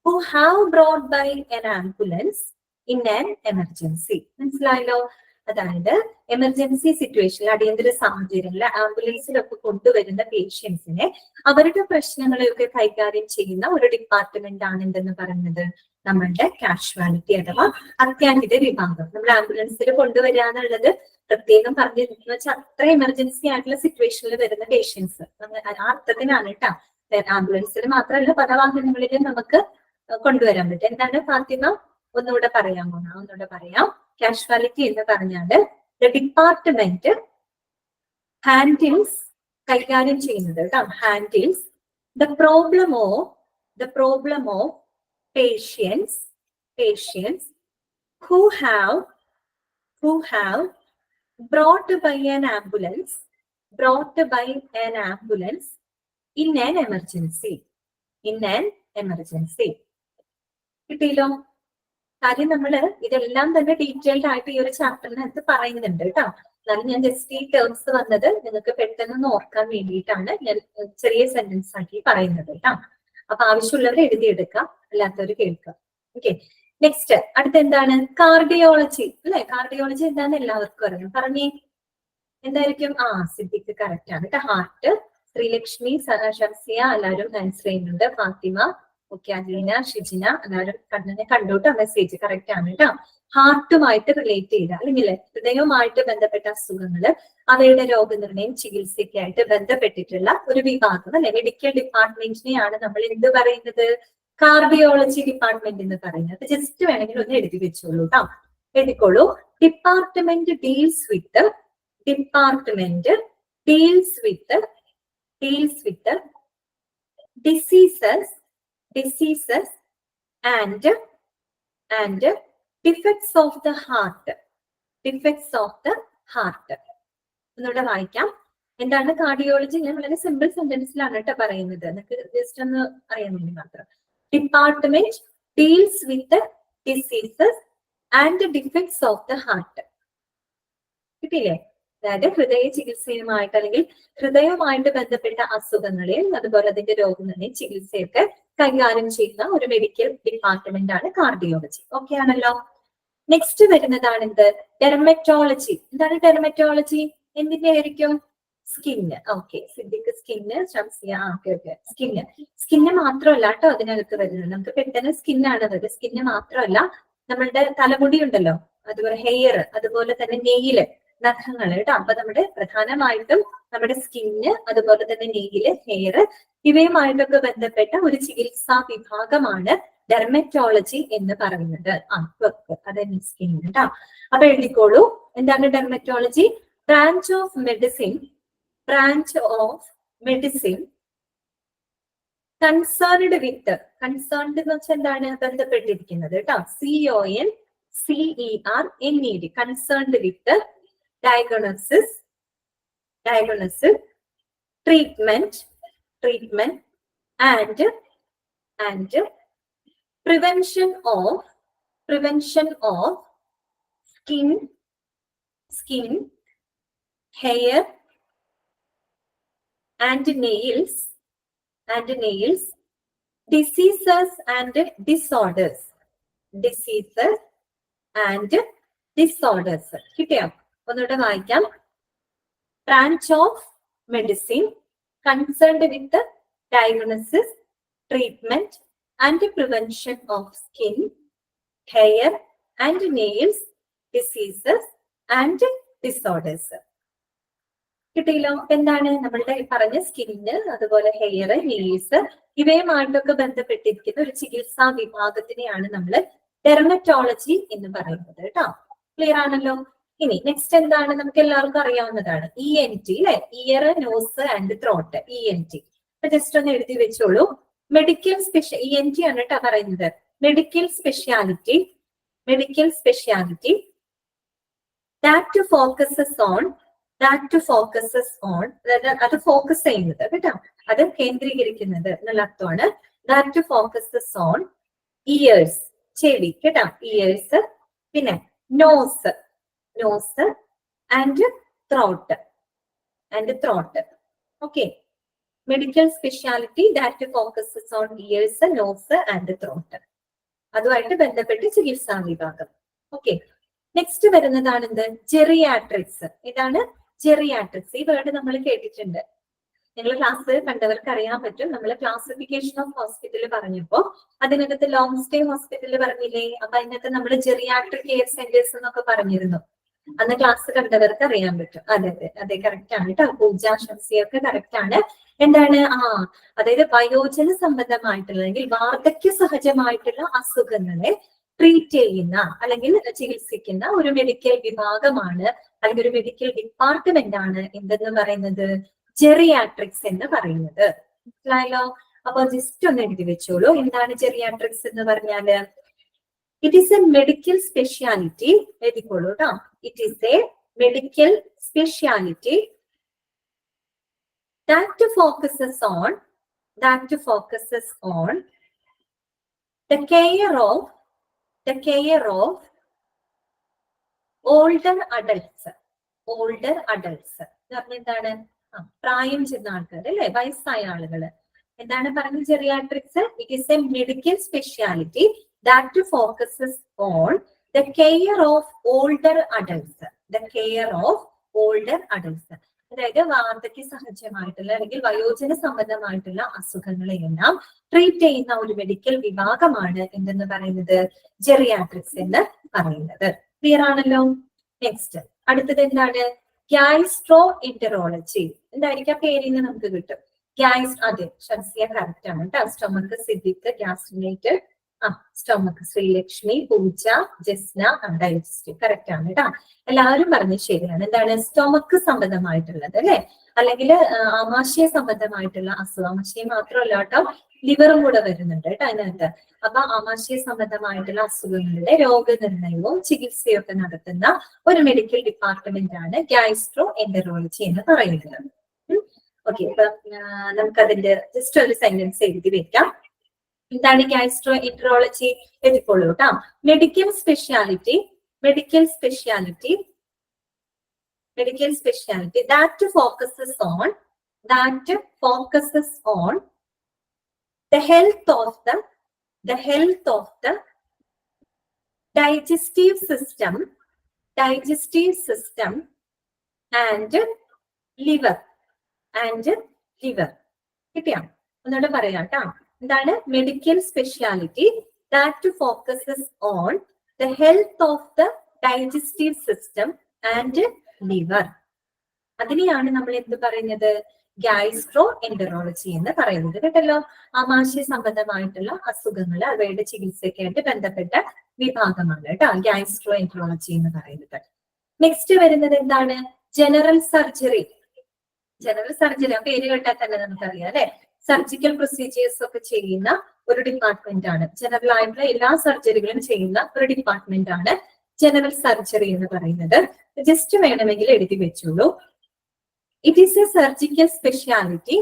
Speaker 1: who have brought by an ambulance in an emergency. മനസ്സിലായല്ലോ? അതായത് emergency സിറ്റുവേഷനിൽ, അടിയന്തര സാഹചര്യങ്ങളിൽ ആംബുലൻസിലൊക്കെ കൊണ്ടുവരുന്ന പേഷ്യൻസിനെ അവരുടെ പ്രശ്നങ്ങളെയൊക്കെ കൈകാര്യം ചെയ്യുന്ന ഒരു ഡിപ്പാർട്ട്മെന്റ് ആണ് എന്തെന്ന് പറയുന്നത് നമ്മളുടെ കാഷ്വാലിറ്റി അഥവാ അത്യാഹിത വിഭാഗം. നമ്മൾ ആംബുലൻസിൽ കൊണ്ടുവരിക എന്നുള്ളത് പ്രത്യേകം പറഞ്ഞിരിക്കുന്ന വെച്ചാൽ അത്ര എമർജൻസി ആയിട്ടുള്ള സിറ്റുവേഷനിൽ വരുന്ന പേഷ്യൻസ് ആ അർത്ഥത്തിനാണ് കേട്ടോ. ആംബുലൻസിൽ മാത്രമല്ല പല വാഹനങ്ങളിലും നമുക്ക് കൊണ്ടുവരാൻ പറ്റും. എന്താണ് ഫാത്തിമ ഒന്നുകൂടെ പറയാമോ? ഒന്നുകൂടെ പറയാം. കാഷ്വാലിറ്റി എന്ന് പറഞ്ഞാല് ദ ഡിപ്പാർട്ട്മെന്റ് ഹാൻഡിൽസ്, കൈകാര്യം ചെയ്യുന്നത് കേട്ടോ, handles the problem of patients who have brought by an ambulance in an emergency. കിട്ടിയല്ലോ? കാര്യം നമ്മള് ഇതെല്ലാം തന്നെ ഡീറ്റെയിൽഡ് ആയിട്ട് ഈ ഒരു ചാപ്റ്ററിനകത്ത് പറയുന്നുണ്ട് കേട്ടോ. എന്നാലും ഞാൻ ജസ്റ്റ് ഈ ടേംസ് വന്നത് നിങ്ങൾക്ക് പെട്ടെന്ന് ഓർക്കാൻ വേണ്ടിയിട്ടാണ് ഞാൻ ചെറിയ സെന്റൻസ് ആക്കി പറയുന്നത് കേട്ടോ. അപ്പൊ ആവശ്യമുള്ളവർ എഴുതിയെടുക്കാം, അല്ലാത്തവർ കേൾക്കാം. ഓക്കെ, നെക്സ്റ്റ് അടുത്ത എന്താണ്? കാർഡിയോളജി അല്ലെ? കാർഡിയോളജി എന്താന്ന് എല്ലാവർക്കും അറിയാം. പറഞ്ഞേ എന്തായിരിക്കും? സിദ്ദിഖ് കറക്റ്റ് ആണ് കേട്ടോ. ഹാർട്ട്. ശ്രീലക്ഷ്മി, ഷംസിയ എല്ലാവരും ആൻസർ ചെയ്യുന്നുണ്ട്. ഫാത്തിമ, ഓക്കെ, അലീന, ഷിജിന എല്ലാവരും കണ്ടോട്ടോ. മെസ്സേജ് കറക്റ്റ് ആണ് കേട്ടോ. ഹാർട്ടുമായിട്ട് റിലേറ്റ് ചെയ്ത അല്ലെങ്കിൽ ഹൃദയവുമായിട്ട് ബന്ധപ്പെട്ട അസുഖങ്ങള്, അവയുടെ രോഗനിർണയം, ചികിത്സയ്ക്കായിട്ട് ബന്ധപ്പെട്ടിട്ടുള്ള ഒരു വിഭാഗം അല്ലെ മെഡിക്കൽ ഡിപ്പാർട്ട്മെന്റിനെയാണ് നമ്മൾ എന്ത് പറയുന്നത്? കാർഡിയോളജി ഡിപ്പാർട്ട്മെന്റ് എന്ന് പറയുന്നത്. ജസ്റ്റ് വേണമെങ്കിൽ ഒന്ന് എഴുതി വെച്ചോളൂ കേട്ടോ. എഴുതിക്കോളൂ. Department deals with diseases and defects of the heart. ഒന്നുകൂടെ വായിക്കാം. എന്താണ് കാർഡിയോളജി? ഞാൻ വളരെ സിമ്പിൾ സെന്റൻസിലാണ് കേട്ടോ പറയുന്നത്. നിങ്ങൾക്ക് ജസ്റ്റ് ഒന്ന് അറിയാൻ വേണ്ടി മാത്രം. Department deals with diseases and defects of the heart. കിട്ടിയില്ലേ? അതായത് ഹൃദയ ചികിത്സയുമായിട്ട് അല്ലെങ്കിൽ ഹൃദയവുമായിട്ട് ബന്ധപ്പെട്ട അസുഖങ്ങളെയും അതുപോലെ അതിന്റെ രോഗങ്ങളെയും ചികിത്സയൊക്കെ കൈകാര്യം ചെയ്യുന്ന ഒരു മെഡിക്കൽ ഡിപ്പാർട്ട്മെന്റ് ആണ് കാർഡിയോളജി. ഓക്കെ ആണല്ലോ? നെക്സ്റ്റ് വരുന്നതാണ് എന്ത്? ഡെർമറ്റോളജി. എന്താണ് ഡെർമറ്റോളജി? എന്തിന്റെ ആയിരിക്കും? Skin. Okay, Siddique skin, Shamsiya okay. Skin മാത്രമല്ല കേട്ടോ അതിനകത്ത് വരുന്നത്. നമുക്ക് പെട്ടെന്ന് സ്കിന്നാണ് വരുന്നത്. സ്കിന്ന് മാത്രമല്ല, നമ്മളുടെ തലമുടി ഉണ്ടല്ലോ, അതുപോലെ ഹെയർ, അതുപോലെ തന്നെ നെയില്, നഖങ്ങൾ കേട്ടോ. അപ്പൊ നമ്മുടെ പ്രധാനമായിട്ടും നമ്മുടെ സ്കിന്ന്, അതുപോലെ തന്നെ നെയില്, ഹെയർ, ഇവയുമായിട്ടൊക്കെ ബന്ധപ്പെട്ട ഒരു ചികിത്സാ വിഭാഗമാണ് ഡെർമറ്റോളജി എന്ന് പറയുന്നത്. അതെന്നെ സ്കിൻ കേട്ടോ. അപ്പൊ എഴുതിക്കോളൂ. എന്താണ് dermatology? Branch of medicine concerned with, concerned എന്ന് വെച്ചാൽ എന്താണ്? ബന്ധപ്പെട്ടിരിക്കുന്നത് കേട്ടോ. CONCERNED, concerned with diagnosis, treatment and prevention of skin, hair and nails, diseases and disorders. കിട്ടിയോ? ഒന്നുകൂടെ വായിക്കാം. Branch of medicine concerned with diagnosis, treatment and prevention of skin, hair and nails diseases and disorders. കിട്ടിയല്ലോ. എന്താണ് നമ്മളുടെ പറഞ്ഞ skin, അതുപോലെ hair, nails ഇവയുമായിട്ടൊക്കെ ബന്ധപ്പെട്ടിരിക്കുന്ന ഒരു ചികിത്സാ വിഭാഗത്തിനെയാണ് നമ്മൾ ഡെർമറ്റോളജി എന്ന് പറയുന്നത് കേട്ടോ. ക്ലിയർ ആണല്ലോ. ഇനി നെക്സ്റ്റ് എന്താണ്, നമുക്ക് എല്ലാവർക്കും അറിയാവുന്നതാണ് ENT അല്ലെ, ear, nose and throat. ENT just ഒന്ന് എഴുതി വെച്ചോളൂ. മെഡിക്കൽ ENT ആണ് കേട്ടോ പറയുന്നത്. Medical speciality that focuses on അത് ഫോക്കസ് ചെയ്യുന്നത് കേട്ടോ, അത് കേന്ദ്രീകരിക്കുന്നത് എന്നുള്ള അർത്ഥമാണ്. that focuses on ears, ചെവി കേട്ടോ, ears, പിന്നെ nose and throat. Okay, medical speciality that focuses on ears, nose and throat. അതുമായിട്ട് ബന്ധപ്പെട്ട് ചികിത്സാ വിഭാഗം. ഓക്കെ, നെക്സ്റ്റ് വരുന്നതാണ് എന്ത്, ജെറിയാട്രിക്സ്. ഇതാണ് ജെറിയാട്രിക്സ്. ഈ വേർഡ് നമ്മൾ കേട്ടിട്ടുണ്ട്. നിങ്ങൾ ക്ലാസ് കണ്ടവർക്ക് അറിയാൻ പറ്റും. നമ്മൾ ക്ലാസിഫിക്കേഷൻ ഓഫ് ഹോസ്പിറ്റൽ പറഞ്ഞപ്പോ അതിനകത്ത് ലോങ് സ്റ്റേ ഹോസ്പിറ്റൽ പറഞ്ഞില്ലേ, അപ്പൊ അതിനകത്ത് നമ്മൾ ജെറിയാട്രിക് കെയർ സെന്റേഴ്സ് എന്നൊക്കെ പറഞ്ഞിരുന്നു. അന്ന് ക്ലാസ് കണ്ടവർക്ക് അറിയാൻ പറ്റും. അതെ കറക്റ്റ് ആണ് കേട്ടോ. പൂജ, ഷംസിയൊക്കെ കറക്റ്റ് ആണ്. എന്താണ് അതായത് വയോജന സംബന്ധമായിട്ടുള്ള അല്ലെങ്കിൽ വാർദ്ധക്യ സഹജമായിട്ടുള്ള അസുഖങ്ങളെ ട്രീറ്റ് ചെയ്യുന്ന അല്ലെങ്കിൽ ചികിത്സിക്കുന്ന ഒരു മെഡിക്കൽ വിഭാഗമാണ് അല്ലെങ്കിൽ ഒരു മെഡിക്കൽ ഡിപ്പാർട്ട്മെന്റ് ആണ് എന്തെന്ന് പറയുന്നത്, ജെറിയാട്രിക്സ് എന്ന് പറയുന്നത്. മനസ്സിലായല്ലോ. അപ്പൊ ജസ്റ്റ് ഒന്ന് എഴുതി വെച്ചോളൂ. എന്താണ് ജെറിയാട്രിക്സ് എന്ന് പറഞ്ഞാല്? It is a medical speciality. എഴുതിക്കോളൂ കേട്ടോ. It is a medical speciality that focuses on the care of older adults. എന്താണ്, പ്രായം ചെന്ന ആൾക്കാർ അല്ലെ, വയസ്സായ ആളുകള്. എന്താണ് പറഞ്ഞത് geriatrics? It is a medical speciality that focuses on the care of older adults. അതായത് വാർദ്ധക്യ സഹജമായിട്ടുള്ള അല്ലെങ്കിൽ വയോജന സംബന്ധമായിട്ടുള്ള അസുഖങ്ങളെയെല്ലാം ട്രീറ്റ് ചെയ്യുന്ന ഒരു മെഡിക്കൽ വിഭാഗമാണ് എന്തെന്ന് പറയുന്നത്, ജെറിയാട്രിക്സ് എന്ന് പറയുന്നത്. ക്ലിയർ ആണല്ലോ. നെക്സ്റ്റ് അടുത്തത് എന്താണ്, ഗ്യാസ്ട്രോ എൻറ്ററോളജി. എന്തായിരിക്കും പേരിൽ നിന്ന് നമുക്ക് കിട്ടും. അതെ ഷംസിയ കറക്റ്റ് ആണ് കേട്ടോ. സ്റ്റൊമക്ക് സിദ്ദിഖ്, ഗ്യാസ്ട്രിനേറ്റ്, സ്റ്റൊമക്ക് ശ്രീലക്ഷ്മി, പൂജ, ജസ്ന, ഡൈജസ്റ്റീവ് കറക്റ്റ് ആണ് കേട്ടോ. എല്ലാവരും പറഞ്ഞത് ശരിയാണ്. എന്താണ്, സ്റ്റൊമക്ക് സംബന്ധമായിട്ടുള്ളത് അല്ലെ, അല്ലെങ്കിൽ ആമാശയ സംബന്ധമായിട്ടുള്ള അസുഖം. ആമാശയം മാത്രമല്ല കേട്ടോ, ലിവറും കൂടെ വരുന്നുണ്ട് കേട്ടോ അതിനകത്ത്. അപ്പൊ ആമാശയ സംബന്ധമായിട്ടുള്ള അസുഖങ്ങളുടെ രോഗനിർണയവും ചികിത്സയും ഒക്കെ നടത്തുന്ന ഒരു മെഡിക്കൽ ഡിപ്പാർട്ട്മെന്റ് ആണ് ഗ്യാസ്ട്രോ എൻറ്ററോളജി എന്ന് പറയുന്നത്. ഓക്കെ, അപ്പൊ നമുക്കതിന്റെ ജസ്റ്റ് ഒരു സെന്റൻസ് എഴുതി വെക്കാം. എന്താണ് ഗ്യാസ്ട്രോ എൻറ്ററോളജി? എഴുതിക്കോളൂ കേട്ടോ. Medical speciality that focuses on the health of the digestive system and liver. കിട്ടിയാ? ഒന്നുകൂടെ പറയാം കേട്ടോ. എന്താണ് medical speciality that focuses on the health of the digestive system and liver. അതിനെയാണ് നമ്മൾ എന്ത് പറയുന്നത്, ഗ്യാസ്ട്രോ എൻറ്ററോളജി എന്ന് പറയുന്നത്. കേട്ടല്ലോ. ആമാശയ സംബന്ധമായിട്ടുള്ള അസുഖങ്ങൾ അവയുടെ ചികിത്സയ്ക്കായിട്ട് ബന്ധപ്പെട്ട വിഭാഗമാണ് കേട്ടോ ഗ്യാസ്ട്രോ എൻറ്ററോളജി എന്ന് പറയുന്നത്. നെക്സ്റ്റ് വരുന്നത് എന്താണ്, ജനറൽ സർജറി. ആ പേര് കേട്ടാൽ തന്നെ നമുക്കറിയാം അല്ലെ. സർജിക്കൽ പ്രൊസീജിയേഴ്സ് ഒക്കെ ചെയ്യുന്ന ഒരു ഡിപ്പാർട്ട്മെന്റ് ആണ്. ജനറൽ ആയിട്ടുള്ള എല്ലാ സർജറികളും ചെയ്യുന്ന ഒരു ഡിപ്പാർട്ട്മെന്റ് ആണ് ജനറൽ സർജറി എന്ന് പറയുന്നത്. ജസ്റ്റ് വേണമെങ്കിൽ എഴുതി വെച്ചോളൂ. It is a surgical specialty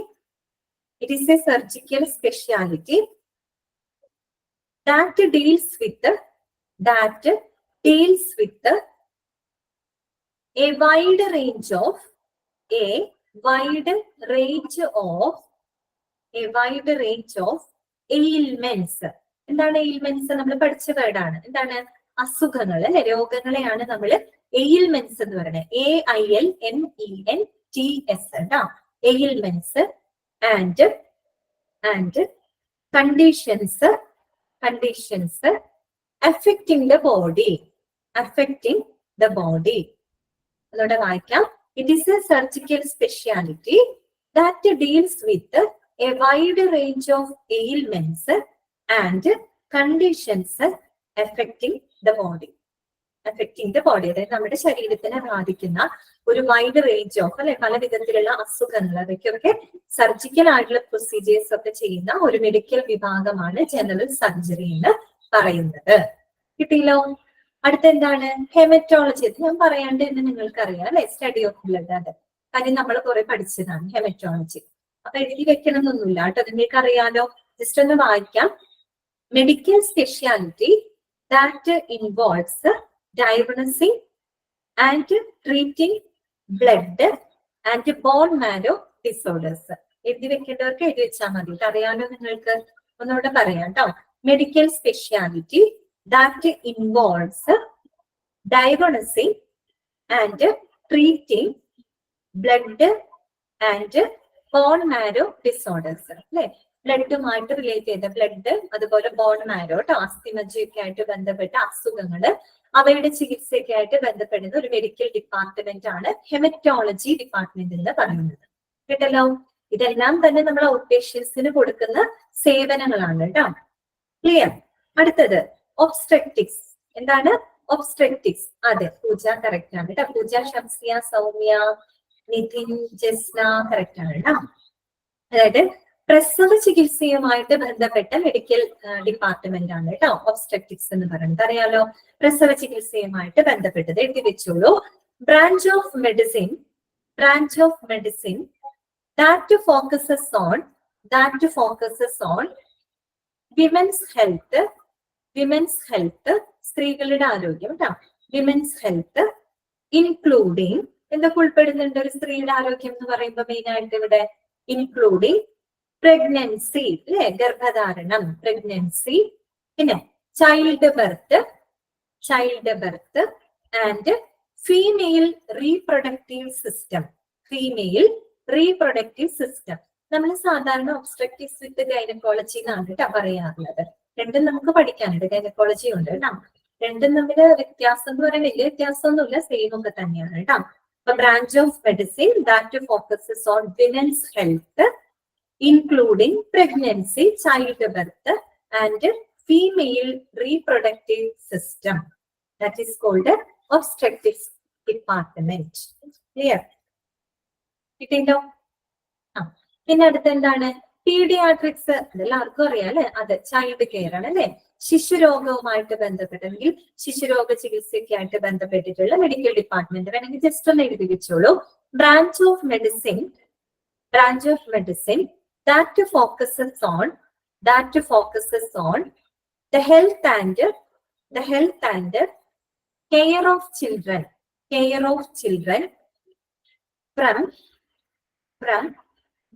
Speaker 1: that deals with a wide range of ailments. എന്താണ് ailments? നമ്മൾ പഠിച്ച വേർഡാണ്. എന്താണ്, അസുഖങ്ങൾ അല്ലെ, രോഗങ്ങളെയാണ് നമ്മൾ ailments എന്ന് പറയുന്നത്. AILMENTS കേട്ടോ. ailments and conditions affecting the body. അതോടെ വായിക്കാം. It is a surgical specialty that deals with a wide range of ailments and conditions affecting the body. അതായത് നമ്മുടെ ശരീരത്തിനെ ബാധിക്കുന്ന ഒരു വൈഡ് റേഞ്ച് ഓഫ് അല്ലെ പല വിധത്തിലുള്ള അസുഖങ്ങൾ, അതൊക്കെ സർജിക്കൽ ആയിട്ടുള്ള പ്രൊസീജിയേഴ്സ് ഒക്കെ ചെയ്യുന്ന ഒരു മെഡിക്കൽ വിഭാഗമാണ് ജനറൽ സർജറി എന്ന് പറയുന്നത്. കിട്ടിയല്ലോ? അടുത്ത എന്താണ്? ഹെമറ്റോളജി. ഞാൻ പറയാണ്ട് എന്ന് നിങ്ങൾക്കറിയാം അല്ലെ, സ്റ്റഡി ഓഫ് ബ്ലഡ്. അത് കാര്യം നമ്മൾ കുറെ പഠിച്ചതാണ് ഹെമറ്റോളജി. അപ്പൊ എഴുതി വെക്കണം എന്നൊന്നുമില്ല കേട്ടോ, നിങ്ങൾക്ക് അറിയാലോ. ജസ്റ്റ് ഒന്ന് വായിക്കാം. Medical speciality that involves diagnosing and treating blood and bone marrow disorders. എഴുതി വെക്കേണ്ടവർക്ക് എഴുതി വെച്ചാൽ മതി. അറിയാലോ നിങ്ങൾക്ക്. ഒന്നുകൂടെ പറയാം കേട്ടോ. Medical speciality that involves diagnosing and treating blood and bone marrow disorders. അല്ലെ, ബ്ലഡുമായിട്ട് റിലേറ്റ് ചെയ്ത ബ്ലഡ്, അതുപോലെ ബോൺ മാരോ കേട്ടോ, അസ്ഥിമജ്ജയൊക്കെ ആയിട്ട് ബന്ധപ്പെട്ട അസുഖങ്ങള്, അവയുടെ ചികിത്സയൊക്കെ ആയിട്ട് ബന്ധപ്പെടുന്ന ഒരു മെഡിക്കൽ ഡിപ്പാർട്ട്മെന്റ് ആണ് ഹെമറ്റോളജി ഡിപ്പാർട്ട്മെന്റ് എന്ന് പറയുന്നത്. കേട്ടല്ലോ? ഇതെല്ലാം തന്നെ നമ്മൾ ഔട്ട് പേഷ്യൻസിന് കൊടുക്കുന്ന സേവനങ്ങളാണ് കേട്ടോ. ക്ലിയർ? അടുത്തത് ഒബ്സ്ട്രക്റ്റിക്സ്. എന്താണ് ഒബ്സ്ട്രക്റ്റിക്സ്? അതെ, പൂജ കറക്റ്റ് ആണ് കേട്ടോ. പൂജ, ഷംസിയ, സൗമ്യ, നിതിൻ, ജസ്ന കറക്റ്റ് ആണ് കേട്ടോ. അതായത് പ്രസവ ചികിത്സയുമായിട്ട് ബന്ധപ്പെട്ട മെഡിക്കൽ ഡിപ്പാർട്ട്മെന്റ് ആണ് കേട്ടോ ഒബ്സ്ട്രക്റ്റിക്സ് എന്ന് പറയുന്നത്. അറിയാലോ? പ്രസവ ചികിത്സയുമായിട്ട് ബന്ധപ്പെട്ടത് എഴുതി വെച്ചോളൂ. Branch of medicine that focuses on women's health, സ്ത്രീകളുടെ ആരോഗ്യം കേട്ടോ. വിമൻസ് ഹെൽത്ത് ഇൻക്ലൂഡിങ് എന്തൊക്കെ ഉൾപ്പെടുന്നുണ്ട് ഒരു സ്ത്രീയുടെ ആരോഗ്യം എന്ന് പറയുമ്പോൾ മെയിൻ ആയിട്ട് ഇവിടെ ഇൻക്ലൂഡിങ് പ്രഗ്നൻസി അല്ലെ, ഗർഭധാരണം, പ്രഗ്നൻസി, പിന്നെ child birth and female reproductive system. നമ്മൾ സാധാരണ ഒബ്സ്ട്രക്റ്റിക്സ് വിത്ത് ഗൈനക്കോളജി എന്നാണ് കേട്ടോ പറയാറുള്ളത്. രണ്ടും നമുക്ക് പഠിക്കാനുണ്ട്, ഗൈനക്കോളജി ഉണ്ട് കേട്ടോ. രണ്ടും തമ്മില് വ്യത്യാസം എന്ന് പറയാൻ വലിയ വ്യത്യാസമൊന്നുമില്ല, സെയിം ഒക്കെ തന്നെയാണ് കേട്ടോ. അപ്പൊ branch of medicine that focuses on women's health including pregnancy, childbirth and female reproductive system. That is called obstetrics department. Clear? കിട്ടിയോ? പിന്നെ അടുത്ത് എന്താണ്? പീഡിയാട്രിക്സ്. അതെല്ലാവർക്കും അറിയാം അല്ലെ, അത് ചൈൽഡ് കെയർ ആണ് അല്ലെ. ശിശുരോഗവുമായിട്ട് ബന്ധപ്പെട്ടെങ്കിൽ ശിശുരോഗ ചികിത്സയൊക്കെ ആയിട്ട് ബന്ധപ്പെട്ടിട്ടുള്ള മെഡിക്കൽ ഡിപ്പാർട്ട്മെന്റ്. വേണമെങ്കിൽ ജസ്റ്റ് ഒന്ന് എഴുതി വെച്ചോളൂ. Branch of medicine that focuses on the health and care of children from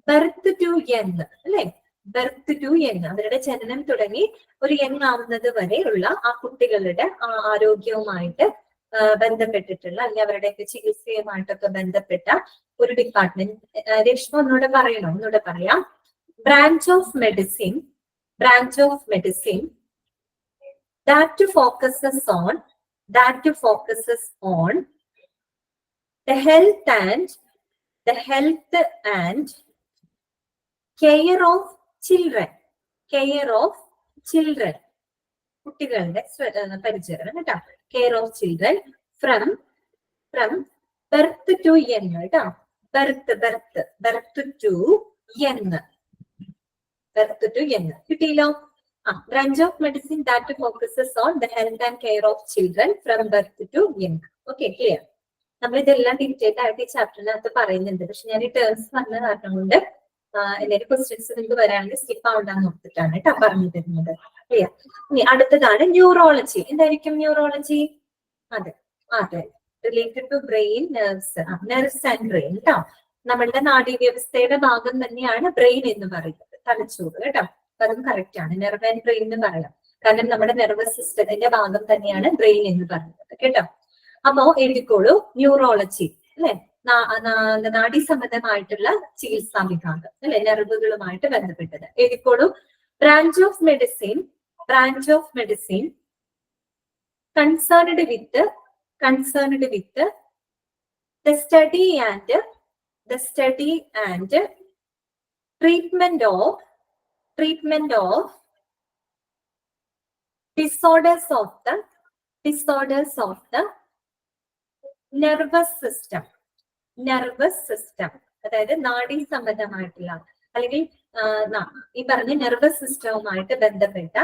Speaker 1: birth to young അല്ലെ. ബർത്ത് ടു യങ്, അവരുടെ ജനനം തുടങ്ങി ഒരു യങ് ആവുന്നത് വരെയുള്ള ആ കുട്ടികളുടെ ആരോഗ്യവുമായിട്ട് ബന്ധപ്പെട്ടിട്ടുള്ള അല്ലെങ്കിൽ അവരുടെയൊക്കെ ചികിത്സയുമായിട്ടൊക്കെ ബന്ധപ്പെട്ട ഒരു ഡിപ്പാർട്ട്മെന്റ്. രേഷ്മ ഒന്നുകൂടെ പറയണോ? ഒന്നുകൂടെ പറയാം. Branch of medicine that focuses on the health and care of children കുട്ടികളുടെ പരിചരണം കേട്ടോ. Care of children from birth to young കേട്ടോ. ബർത്ത് ടു യങ് കിട്ടിയല്ലോ. Branch of medicine that focuses on the health and care of children from birth to young. Okay, clear? നമ്മൾ ഇതെല്ലാം detail ആയിട്ട് ഈ ചാപ്റ്ററിനകത്ത് പറയുന്നുണ്ട്. പക്ഷെ ഞാൻ ഈ ടേംസ് പറഞ്ഞ കാരണം കൊണ്ട് എന്തെങ്കിലും ക്വസ്റ്റ്യൻസ് നിങ്ങൾക്ക് വരാണെങ്കിൽ സ്കിപ്പ് ആവണ്ടെന്ന് ഓർത്തിട്ടാണ് കേട്ടോ പറഞ്ഞു തരുന്നത്. ക്ലിയർ? ഇനി അടുത്തതാണ് ന്യൂറോളജി. എന്തായിരിക്കും ന്യൂറോളജി? അതെ, related to brain, nerves and brain കേട്ടോ. നമ്മളുടെ നാഡീവ്യവസ്ഥയുടെ ഭാഗം തന്നെയാണ് ബ്രെയിൻ എന്ന് പറയുന്നത്, തലച്ചോറ് കേട്ടോ. അതും കറക്റ്റ് ആണ്, നെർവ് ആൻഡ് ബ്രെയിൻ എന്ന് പറയാം. കാരണം നമ്മുടെ നെർവസ് സിസ്റ്റത്തിന്റെ ഭാഗം തന്നെയാണ് ബ്രെയിൻ എന്ന് പറയുന്നത് കേട്ടോ. അപ്പോ എഴുതിക്കോളൂ ന്യൂറോളജി അല്ലെ, നാഡീ സംബന്ധമായിട്ടുള്ള ചികിത്സാ വിഭാഗം അല്ലെ, നെർവുകളുമായിട്ട് ബന്ധപ്പെട്ടത്. എഴുതിക്കോളൂ. Branch of medicine concerned with the study and treatment of disorders of the nervous system. അതായത് നാഡീ സംബന്ധമായിട്ടുള്ള അല്ലെങ്കിൽ ഈ പറഞ്ഞ നെർവസ് സിസ്റ്റവുമായിട്ട് ബന്ധപ്പെട്ട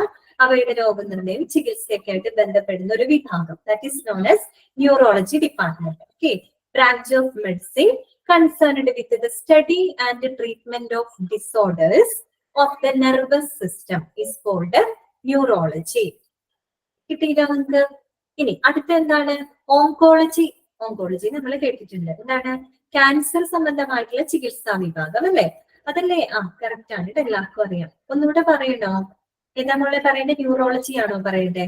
Speaker 1: അവയുടെ രോഗനിർണയം ചികിത്സയൊക്കെ ആയിട്ട് ബന്ധപ്പെടുന്ന ഒരു വിഭാഗം. That is known as neurology department. Okay, branch of medicine concerned with the study and treatment of disorders of the nervous system is called neurology. കിട്ടിയില്ല നിങ്ങൾക്ക്? ഇനി അടുത്ത എന്താണ്? ഓങ്കോളജി നമ്മൾ കേട്ടിട്ടുണ്ട്. എന്താണ്? ക്യാൻസർ സംബന്ധമായിട്ടുള്ള ചികിത്സാ വിഭാഗം അല്ലേ? അതല്ലേ? കറക്റ്റ് ആണ്, ഇത് എല്ലാവർക്കും അറിയാം. ഒന്നുകൂടെ പറയണോ? എന്താ നമ്മളെ പറയേണ്ടത്? ന്യൂറോളജി ആണോ പറയണ്ടേ?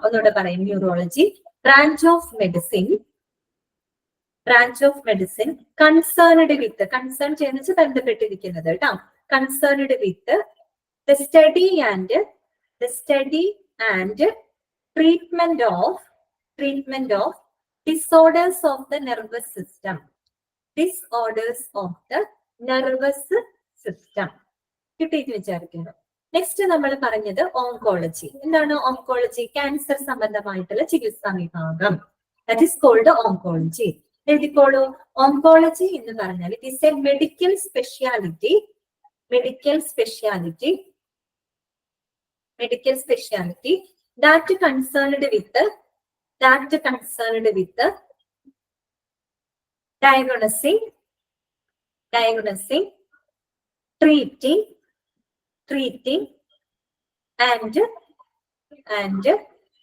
Speaker 1: ഒന്നുകൂടെ പറയും. Neurology branch of medicine concerned with, concern ചെയ്യുന്ന ബന്ധപ്പെട്ടിരിക്കുന്നത് കേട്ടോ, concerned with the study and treatment of disorders of the nervous system. കിട്ടിയിട്ട് വിചാരിക്കുന്നു. നെക്സ്റ്റ് നമ്മൾ പറഞ്ഞത് ഓങ്കോളജി. എന്താണ് ഓങ്കോളജി? ക്യാൻസർ സംബന്ധമായിട്ടുള്ള ചികിത്സാ വിഭാഗം. That is called oncology. എഴുതിക്കോളൂ. ഓങ്കോളജി എന്ന് പറഞ്ഞാൽ it is a medical speciality that concerned with diagnosing, treating and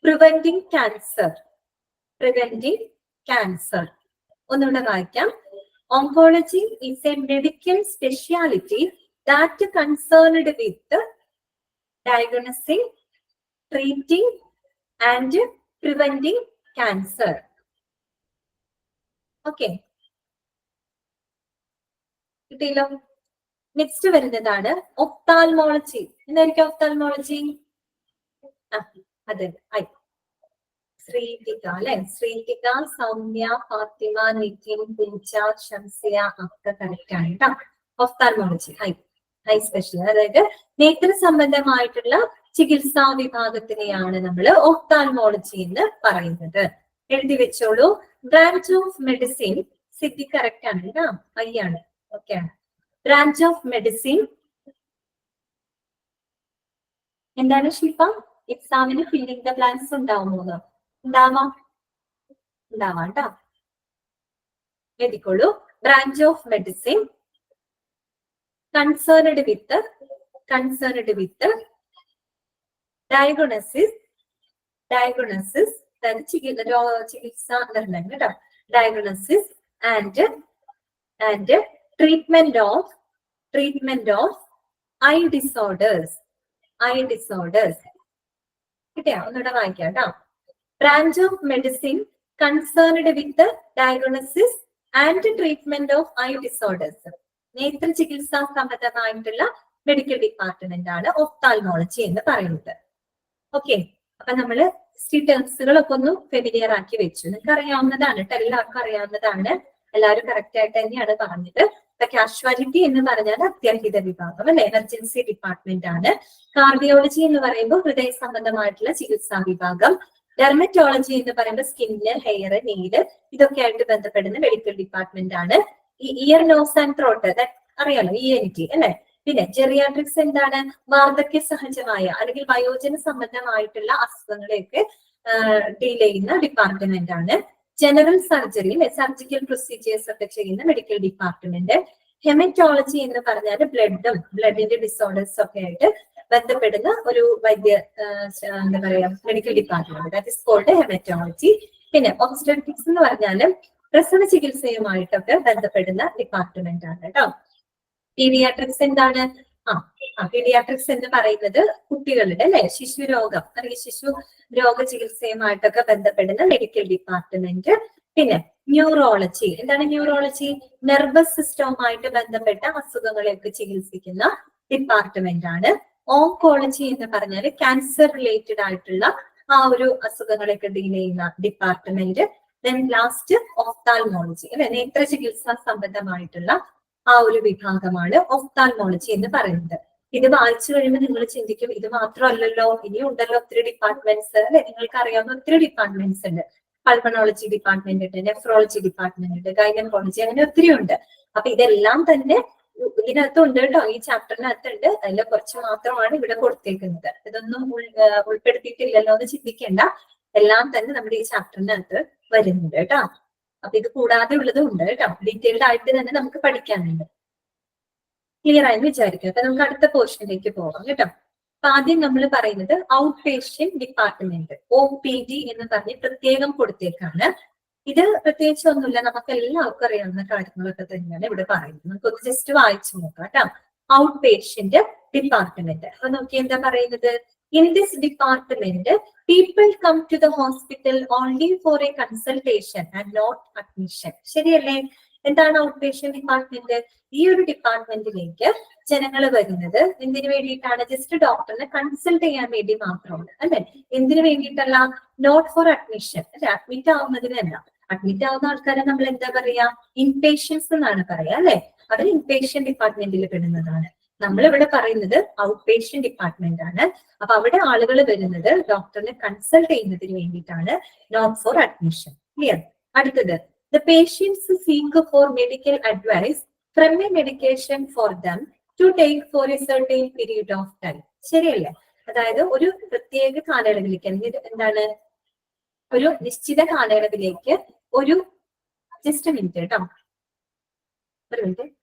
Speaker 1: preventing cancer. ഒന്നുകൂടെ വായിക്കാം. Oncology is a medical speciality that concerned with diagnosing, treating and preventing cancer. Okay. കിട്ടിയല്ലോ. Next വരുന്നതാണ് ophthalmology. എന്തായിരിക്കും ophthalmology? അതെ, ശ്രീതിക അല്ലെ? ശ്രീതിക, സൗമ്യ, ഫാത്തിമ, നിതിൻ, പൂജ, ഷംസിയ ഒക്കെ കറക്റ്റ് ആണ് കേട്ടോ. ഒപ്താൽമോളജി ഐ സ്പെഷ്യൽ, അതായത് നേത്ര സംബന്ധമായിട്ടുള്ള ചികിത്സാ വിഭാഗത്തിനെയാണ് നമ്മൾ ഒപ്താൽമോളജി എന്ന് പറയുന്നത്. എഴുതി വെച്ചോളൂ. ബ്രാഞ്ച് ഓഫ് മെഡിസിൻ, സിദ്ധി കറക്റ്റ് ആണ് കേട്ടോ, ആണ്. ഓക്കെ ആണ്. ബ്രാഞ്ച് ഓഫ് മെഡിസിൻ എന്താണ് ഷിഫ? എക്സാമിന് ഫില്ലിംഗ് ദ ബ്ലാങ്ക്സ് ഉണ്ടാവുമോ? ഉണ്ടാവാം കേട്ടോ. എഴുതിക്കോളൂ. Branch of medicine concerned with diagnosis ചികിത്സ നിർണ്ണയം കേട്ടോ. Diagnosis and treatment of eye disorders. കിട്ടിയാ? ഒന്നുകൂടെ വായിക്കാം കേട്ടോ. Branch of medicine concerned with diagnosis and treatment of eye disorders. നേത്ര ചികിത്സാ സംബന്ധമായിട്ടുള്ള മെഡിക്കൽ ഡിപ്പാർട്ട്മെന്റ് ആണ് ഒപ്താൽമോളജി എന്ന് പറയുന്നത്. ഓക്കെ, അപ്പൊ നമ്മള് ടേംസുകളൊക്കെ ഒന്ന് ഫെമിലിയർ ആക്കി വെച്ചു. നിങ്ങൾക്ക് അറിയാവുന്നതാണ് കേട്ടോ, എല്ലാവർക്കും അറിയാവുന്നതാണ്. എല്ലാവരും കറക്റ്റ് ആയിട്ട് തന്നെയാണ് പറഞ്ഞത്. കാഷ്വാലിറ്റി എന്ന് പറഞ്ഞാൽ അത്യാഹിത വിഭാഗം അല്ലെ? എമർജൻസി ഡിപ്പാർട്ട്മെന്റ് ആണ്. കാർഡിയോളജി എന്ന് പറയുമ്പോൾ ഹൃദയ സംബന്ധമായിട്ടുള്ള ചികിത്സാ വിഭാഗം. ഡെർമറ്റോളജി എന്ന് പറയുമ്പോൾ സ്കിന്ന്, ഹെയർ, നെയില് ഇതൊക്കെ ആയിട്ട് ബന്ധപ്പെടുന്ന മെഡിക്കൽ ഡിപ്പാർട്ട്മെന്റ് ആണ്. ഈ ഇയർ, നോസ് ആൻഡ് ത്രോട്ട് അറിയാലോ, ENT അല്ലെ? പിന്നെ ജെറിയാട്രിക്സ് എന്താണ്? വാർദ്ധക്യ സഹജമായ അല്ലെങ്കിൽ വയോജന സംബന്ധമായിട്ടുള്ള അസുഖങ്ങളെയൊക്കെ ഡീൽ ചെയ്യുന്ന ഡിപ്പാർട്ട്മെന്റ് ആണ്. ജനറൽ സർജറി, സർജിക്കൽ പ്രൊസീജിയേഴ്സ് ഒക്കെ ചെയ്യുന്ന മെഡിക്കൽ ഡിപ്പാർട്ട്മെന്റ്. ഹെമറ്റോളജി എന്ന് പറഞ്ഞാൽ ബ്ലഡിന്റെ ഡിസോർഡേഴ്സ് ഒക്കെ ആയിട്ട് ബന്ധപ്പെടുന്ന ഒരു എന്താ പറയാ medical department. That is called haematology. പിന്നെ ഒബ്സ്റ്റെട്രിക്സ് എന്ന് പറഞ്ഞാൽ പ്രസവ ചികിത്സയുമായിട്ടൊക്കെ ബന്ധപ്പെടുന്ന ഡിപ്പാർട്ട്മെന്റ് ആണ് കേട്ടോ. പീഡിയാട്രിക്സ് എന്താണ്? പീഡിയാട്രിക്സ് എന്ന് പറയുന്നത് കുട്ടികളുടെ അല്ലെ ശിശുരോഗം അല്ലെങ്കിൽ ശിശു രോഗ ചികിത്സയുമായിട്ടൊക്കെ ബന്ധപ്പെടുന്ന മെഡിക്കൽ ഡിപ്പാർട്ട്മെന്റ്. പിന്നെ ന്യൂറോളജി എന്താണ്? ന്യൂറോളജി നെർവസ് സിസ്റ്റവുമായിട്ട് ബന്ധപ്പെട്ട അസുഖങ്ങളെയൊക്കെ ചികിത്സിക്കുന്ന ഡിപ്പാർട്ട്മെന്റ് ആണ്. ഓങ്കോളജി എന്ന് പറഞ്ഞാൽ ക്യാൻസർ റിലേറ്റഡ് ആയിട്ടുള്ള ആ ഒരു അസുഖങ്ങളൊക്കെ ഡീൽ ചെയ്യുന്ന ഡിപ്പാർട്ട്മെന്റ്. ദെൻ ലാസ്റ്റ് ഒഫ്താൽമോളജി അല്ലെ, നേത്ര ചികിത്സാ സംബന്ധമായിട്ടുള്ള ആ ഒരു വിഭാഗമാണ് ഒഫ്താൽമോളജി എന്ന് പറയുന്നത്. ഇത് വായിച്ചു കഴിയുമ്പോൾ നിങ്ങൾ ചിന്തിക്കും ഇത് മാത്രമല്ലല്ലോ, ഇനിയും ഉണ്ടല്ലോ ഒത്തിരി ഡിപ്പാർട്ട്മെന്റ്സ് അല്ലെ. നിങ്ങൾക്ക് അറിയാവുന്ന ഒത്തിരി ഡിപ്പാർട്ട്മെന്റ്സ് ഉണ്ട്. പൾമണോളജി ഡിപ്പാർട്ട്മെന്റ് ഉണ്ട്, നെഫ്രോളജി ഡിപ്പാർട്ട്മെന്റ് ഉണ്ട്, ഗൈനക്കോളജി, അങ്ങനെ ഒത്തിരി ഉണ്ട്. അപ്പൊ ഇതെല്ലാം തന്നെ ഇതിനകത്തുണ്ട് കേട്ടോ, ഈ ചാപ്റ്ററിനകത്തുണ്ട്. അതിൽ കുറച്ച് മാത്രമാണ് ഇവിടെ കൊടുത്തേക്കുന്നത്. ഇതൊന്നും ഉൾപ്പെടുത്തിയിട്ടില്ലല്ലോ എന്ന് ചിന്തിക്കേണ്ട. എല്ലാം തന്നെ നമ്മുടെ ഈ ചാപ്റ്ററിനകത്ത് വരുന്നുണ്ട് കേട്ടോ. അപ്പൊ ഇത് കൂടാതെ ഉള്ളതും ഉണ്ട് കേട്ടോ. ഡീറ്റെയിൽഡ് ആയിട്ട് തന്നെ നമുക്ക് പഠിക്കാനുണ്ട്. ക്ലിയർ ആയെന്ന് വിചാരിക്കും. അപ്പൊ നമുക്ക് അടുത്ത പോർഷനിലേക്ക് പോകാം കേട്ടോ. അപ്പൊ ആദ്യം നമ്മൾ പറയുന്നത് ഔട്ട് പേഷ്യന്റ് ഡിപ്പാർട്ട്മെന്റ്, OPD എന്ന് പറഞ്ഞ് പ്രത്യേകം കൊടുത്തേക്കാണ്. ഇത് പ്രത്യേകിച്ച് ഒന്നുമില്ല, നമുക്ക് എല്ലാവർക്കും അറിയാവുന്ന കാര്യങ്ങളൊക്കെ തന്നെയാണ് ഇവിടെ പറയുന്നത്. നമുക്കൊന്ന് ജസ്റ്റ് വായിച്ചു നോക്കാം കേട്ടോ. Out patient department. അപ്പൊ നോക്കി എന്താ പറയുന്നത്, in this department people come to the hospital only for a consultation and not admission. ശരിയല്ലേ? എന്താണ് ഔട്ട് പേഷ്യന്റ് ഡിപ്പാർട്ട്മെന്റ്? ഈ ഒരു ഡിപ്പാർട്ട്മെന്റിലേക്ക് ജനങ്ങൾ വരുന്നത് എന്തിനു വേണ്ടിയിട്ടാണ്? ജസ്റ്റ് ഡോക്ടറിനെ കൺസൾട്ട് ചെയ്യാൻ വേണ്ടി മാത്രമാണ് അല്ലെ. എന്തിനു വേണ്ടിയിട്ടല്ല? നോട്ട് ഫോർ അഡ്മിഷൻ അല്ലെ, അഡ്മിറ്റ് ആവുന്നതിനല്ല. അഡ്മിറ്റ് ആവുന്ന ആൾക്കാരെ നമ്മൾ എന്താ പറയാ? ഇൻപേഷ്യൻസ് എന്നാണ് പറയാ അല്ലെ. അവർ ഇൻപേഷ്യന്റ് ഡിപ്പാർട്ട്മെന്റിൽ പെടുന്നതാണ്. നമ്മളിവിടെ പറയുന്നത് ഔട്ട് പേഷ്യന്റ് ഡിപ്പാർട്ട്മെന്റ് ആണ്. അപ്പൊ അവിടെ ആളുകൾ വരുന്നത് ഡോക്ടറിനെ കൺസൾട്ട് ചെയ്യുന്നതിന് വേണ്ടിയിട്ടാണ്, നോട്ട് ഫോർ അഡ്മിഷൻ. ക്ലിയർ? അടുത്തത്, the patients seek for medical advice from a medication for them to take for a certain period of time. ശരിയല്ലേ? അതായത് ഒരു പ്രത്യേക കാലയളവിലേക്ക്, അല്ലെങ്കിൽ എന്താണ്, ഒരു നിശ്ചിത കാലയളവിലേക്ക് ഒരു ജസ്റ്റ് മിനിറ്റ് കേട്ടോ, ഒരു മിനിറ്റ്.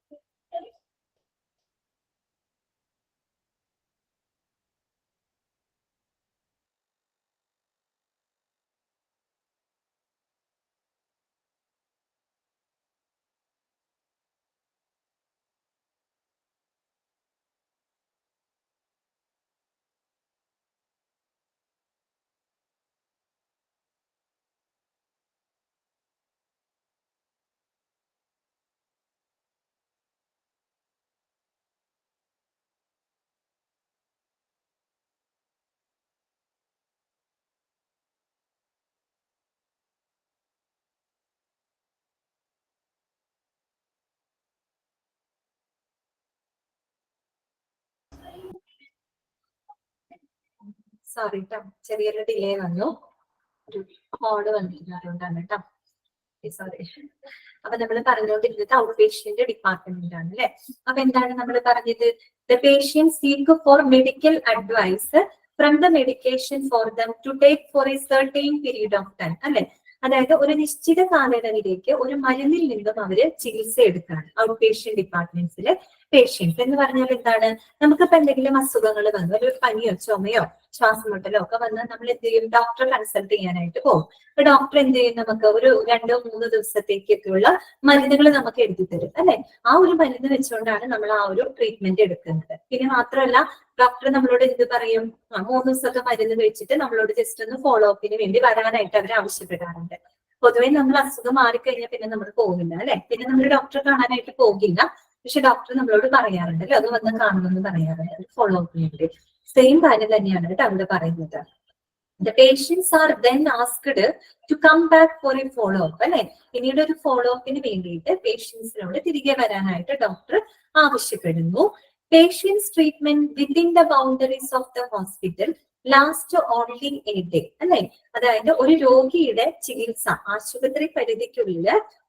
Speaker 1: സോറി കേട്ടോ, ചെറിയൊരു ഡിലേ വന്നു, ഒരു കോഡ് വന്നിരുന്നു, അതുകൊണ്ടാണ് കേട്ടോ. സോറി. അപ്പൊ നമ്മൾ പറഞ്ഞുകൊണ്ടിരുന്നത് ഔട്ട് പേഷ്യന്റ് ഡിപ്പാർട്ട്മെന്റ് ആണ് അല്ലെ. അപ്പൊ എന്താണ് നമ്മൾ പറഞ്ഞത്? The patient seek for medical advice from the medication for them to take for a certain period of time അല്ലെ. അതായത് ഒരു നിശ്ചിത കാലയളവിലേക്ക് ഒരു മരുന്നിൽ നിന്നും അവര് ചികിത്സ എടുക്കുകയാണ് ഔട്ട് പേഷ്യന്റ് ഡിപ്പാർട്ട്മെന്റ്സിലെ പേഷ്യൻസ്. എന്ന് പറഞ്ഞാൽ എന്താണ്, നമുക്കിപ്പോ എന്തെങ്കിലും അസുഖങ്ങൾ വന്നു, ഒരു പനിയോ ചുമയോ ശ്വാസമുട്ടലോ ഒക്കെ വന്നാൽ നമ്മൾ എന്ത് ചെയ്യും? ഡോക്ടറെ കൺസൾട്ട് ചെയ്യാനായിട്ട് പോകും. അപ്പൊ ഡോക്ടർ എന്ത് ചെയ്യും? നമുക്ക് ഒരു 2-3 ദിവസത്തേക്കൊക്കെയുള്ള മരുന്നുകൾ നമുക്ക് എഴുതി തരും അല്ലെ. ആ ഒരു മരുന്ന് വെച്ചുകൊണ്ടാണ് നമ്മൾ ആ ഒരു ട്രീറ്റ്മെന്റ് എടുക്കുന്നത്. പിന്നെ മാത്രമല്ല, ഡോക്ടർ നമ്മളോട് എന്ത് പറയും? 3 ദിവസമൊക്കെ മരുന്ന് കഴിച്ചിട്ട് നമ്മളോട് ജസ്റ്റ് ഒന്ന് ഫോളോ അപ്പിന് വേണ്ടി വരാനായിട്ട് അവർ ആവശ്യപ്പെടാറുണ്ട്. പൊതുവെ നമ്മൾ അസുഖം മാറിക്കഴിഞ്ഞാൽ പിന്നെ നമ്മൾ പോകില്ല അല്ലെ, പിന്നെ നമ്മൾ ഡോക്ടറെ കാണാനായിട്ട് പോകില്ല. പക്ഷെ ഡോക്ടർ നമ്മളോട് പറയാറുണ്ട് അല്ലെ, അത് വന്ന് കാണുമെന്ന് പറയാറുണ്ട് ഫോളോ അപ്പിന് വേണ്ടി. സെയിം കാര്യം തന്നെയാണ് കേട്ടോ അവിടെ പറയുന്നത്. The patients are then asked to come back for a follow-up അല്ലെ. പിന്നീട് ഒരു ഫോളോ അപ്പിന് വേണ്ടിയിട്ട് പേഷ്യൻസിനോട് തിരികെ വരാനായിട്ട് ഡോക്ടർ ആവശ്യപ്പെടുന്നു. Patients treatment within the boundaries of the hospital last only A day അല്ലെ. അതായത് ഒരു രോഗിയുടെ ചികിത്സ ആശുപത്രി പരിധിക്കുള്ളിൽ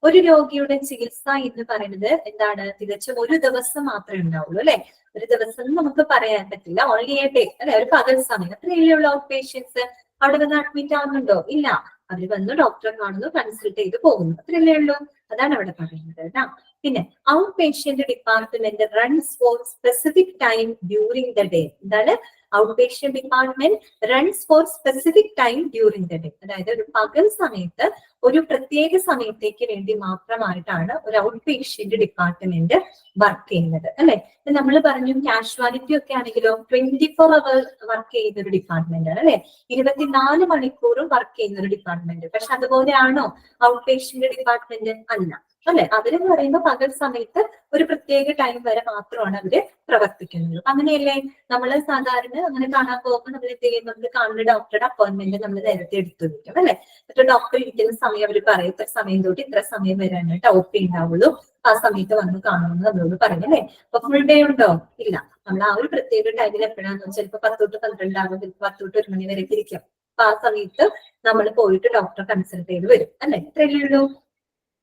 Speaker 1: ഒരു രോഗിയുടെ ചികിത്സ എന്ന് പറയുന്നത് എന്താണ്? തികച്ചും ഒരു ദിവസം മാത്രമേ ഉണ്ടാവുള്ളൂ അല്ലെ. ഒരു ദിവസം നമുക്ക് പറയാൻ പറ്റില്ല, ഓൺലി എ ഡേ അല്ലെ, ഒരു പകൽ സമയം. അത്രയുള്ള ഔട്ട് പേഷ്യൻസ് അവിടെ വന്ന് അഡ്മിറ്റ് ആവുന്നുണ്ടോ? ഇല്ല, അവര് വന്ന് ഡോക്ടറെ കാണുന്നു, കൺസൾട്ട് ചെയ്ത് പോകുന്നു, അത്രയല്ലേ ഉള്ളൂ. അതാണ് അവിടെ പറയുന്നത് കേട്ടോ. പിന്നെ out patient department runs for specific time during the day. എന്താണ്? Out patient department runs for specific time during the day. അതായത് ഒരു പകൽ സമയത്ത് ഒരു പ്രത്യേക സമയത്തേക്ക് വേണ്ടി മാത്രമായിട്ടാണ് ഒരു ഔട്ട് പേഷ്യന്റ് ഡിപ്പാർട്ട്മെന്റ് വർക്ക് ചെയ്യുന്നത് അല്ലെ. നമ്മൾ പറഞ്ഞു കാഷ്വാലിറ്റി ഒക്കെ ആണെങ്കിലോ 24 hours വർക്ക് ചെയ്യുന്ന ഒരു ഡിപ്പാർട്ട്മെന്റ് ആണ് അല്ലെ. 24 മണിക്കൂറും വർക്ക് ചെയ്യുന്ന ഒരു ഡിപ്പാർട്ട്മെന്റ്. പക്ഷെ അതുപോലെയാണോ ഔട്ട് പേഷ്യന്റ് ഡിപ്പാർട്ട്മെന്റ്? അല്ല. അല്ലെ. അവരെന്ന് പറയുമ്പോൾ പകൽ സമയത്ത് ഒരു പ്രത്യേക ടൈം വരെ മാത്രമാണ് അവര് പ്രവർത്തിക്കുന്നത്. അങ്ങനെയല്ലേ നമ്മൾ സാധാരണ അങ്ങനെ കാണാൻ പോകുമ്പോൾ നമ്മൾ എന്ത് ചെയ്യും, നമ്മൾ കാണുന്ന ഡോക്ടറുടെ അപ്പോയിന്റ്മെന്റ് നമ്മൾ നേരത്തെ എടുത്തു വെക്കും അല്ലെ. എന്നിട്ട് ഡോക്ടർ ഇരിക്കുന്ന സമയം അവർ പറയും ഇത്ര സമയം തൊട്ട് ഇത്ര സമയം വരെയാണ് OP ഉണ്ടാവുള്ളൂ, ആ സമയത്ത് വന്ന് കാണുമെന്ന് നമ്മളോട് പറയും അല്ലെ. അപ്പൊ ഫുൾ ഡേ ഉണ്ടോ? ഇല്ല. നമ്മൾ ആ ഒരു പ്രത്യേക ടൈമിൽ എപ്പോഴാന്ന് വെച്ചാൽ ചിലപ്പോൾ 10 തൊട്ട് 12 ആകും, 10 തൊട്ട് 1 മണി വരെ ഇരിക്കും. അപ്പൊ ആ സമയത്ത് നമ്മൾ പോയിട്ട് ഡോക്ടറെ കൺസൾട്ട് ചെയ്ത് വരും അല്ലെ. ഇത്രയല്ലേ ഉള്ളൂ.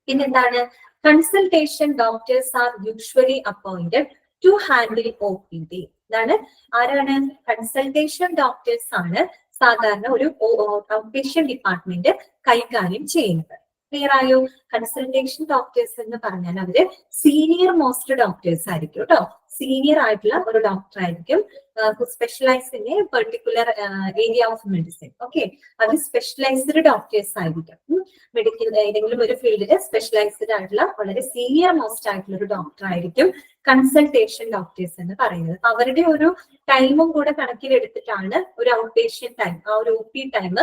Speaker 1: പിന്നെന്താണ്, consultation doctors are usually appointed to handle OPD. ഇതാണ് ആരാണ്? കൺസൾട്ടേഷൻ ഡോക്ടേഴ്സ് ആണ് സാധാരണ ഒരു ഔട്ട്പേഷ്യന്റ് ഡിപ്പാർട്ട്മെന്റ് കൈകാര്യം ചെയ്യുന്നത്. ക്ലിയർ ആയോ? കൺസൾട്ടേഷൻ ഡോക്ടേഴ്സ് എന്ന് പറഞ്ഞാൽ അവര് സീനിയർ മോസ്റ്റ് ഡോക്ടേഴ്സ് ആയിരിക്കും കേട്ടോ. സീനിയർ ആയിട്ടുള്ള ഒരു ഡോക്ടർ ആയിരിക്കും, specialise in a particular area of medicine. Okay, അവർ സ്പെഷ്യലൈസ്ഡ് ഡോക്ടേഴ്സ് ആയിരിക്കും. മെഡിക്കൽ ഏതെങ്കിലും ഒരു ഫീൽഡിൽ സ്പെഷ്യലൈസ്ഡ് ആയിട്ടുള്ള വളരെ സീനിയർ മോസ്റ്റ് ആയിട്ടുള്ള ഒരു ഡോക്ടർ ആയിരിക്കും കൺസൾട്ടേഷൻ ഡോക്ടേഴ്സ് എന്ന് പറയുന്നത്. അവരുടെ ഒരു ടൈമും കൂടെ കണക്കിലെടുത്തിട്ടാണ് ഒരു ഔട്ട് പേഷ്യന്റ് ടൈം, ആ ഒരു OP ടൈം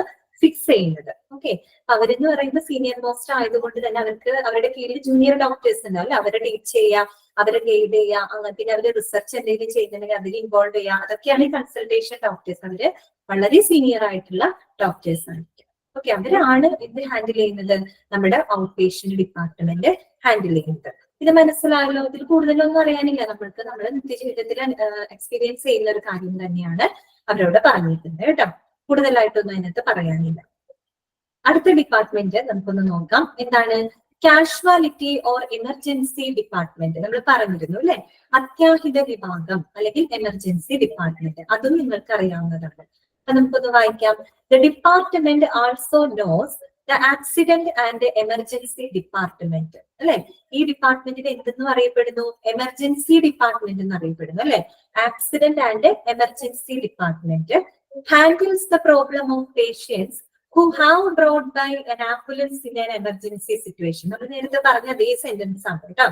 Speaker 1: ഫിക്സ് ചെയ്യുന്നത്. ഓക്കെ, അവരെന്ന് പറയുമ്പോൾ സീനിയർ മോസ്റ്റ് ആയതുകൊണ്ട് തന്നെ അവർക്ക് അവരുടെ കീഴിൽ ജൂനിയർ ഡോക്ടേഴ്സ് ഉണ്ടാവില്ല, അവരെ ടീച്ച് ചെയ്യുക, അവരെ ഗൈഡ് ചെയ്യുക, പിന്നെ അവര് റിസർച്ച് എന്തെങ്കിലും ചെയ്യുന്നുണ്ടെങ്കിൽ അതിൽ ഇൻവോൾവ് ചെയ്യുക, അതൊക്കെയാണ് ഈ കൺസൾട്ടേഷൻ ഡോക്ടേഴ്സ്. അവര് വളരെ സീനിയർ ആയിട്ടുള്ള ഡോക്ടേഴ്സ് ആയിരിക്കും. ഓക്കെ, അവരാണ് ഇത് ഹാൻഡിൽ ചെയ്യുന്നത്, നമ്മുടെ ഔട്ട് പേഷ്യന്റ് ഡിപ്പാർട്ട്മെന്റ് ഹാൻഡിൽ ചെയ്യുന്നത്. ഇത് മനസ്സിലായല്ലോ. ഇതിൽ കൂടുതലൊന്നും അറിയാനില്ല, നമ്മൾക്ക് നമ്മുടെ നിത്യജീവിതത്തിൽ എക്സ്പീരിയൻസ് ചെയ്യുന്ന ഒരു കാര്യം തന്നെയാണ് അവരോട് പറഞ്ഞിരിക്കുന്നത് കേട്ടോ. കൂടുതലായിട്ടൊന്നും അതിനകത്ത് പറയാനില്ല. അടുത്ത ഡിപ്പാർട്ട്മെന്റ് നമുക്കൊന്ന് നോക്കാം. എന്താണ്? Casualty or emergency department. നമ്മൾ പറഞ്ഞിരുന്നു അല്ലെ, അത്യാഹിത വിഭാഗം അല്ലെങ്കിൽ എമർജൻസി ഡിപ്പാർട്ട്മെന്റ്. അതും നിങ്ങൾക്ക് അറിയാവുന്നതാണ്. അപ്പൊ നമുക്കൊന്ന് വായിക്കാം. The department also knows the accident and emergency department അല്ലെ. ഈ ഡിപ്പാർട്ട്മെന്റിന് എന്തെന്ന് അറിയപ്പെടുന്നു? എമർജൻസി ഡിപ്പാർട്ട്മെന്റ് എന്ന് അറിയപ്പെടുന്നു അല്ലെ. Accident and emergency department handles the problem of patients who have brought by an ambulance in an emergency situation. നമ്മൾ നേരത്തെ പറഞ്ഞ അതേ സെന്റൻസ് ആണ് കേട്ടോ.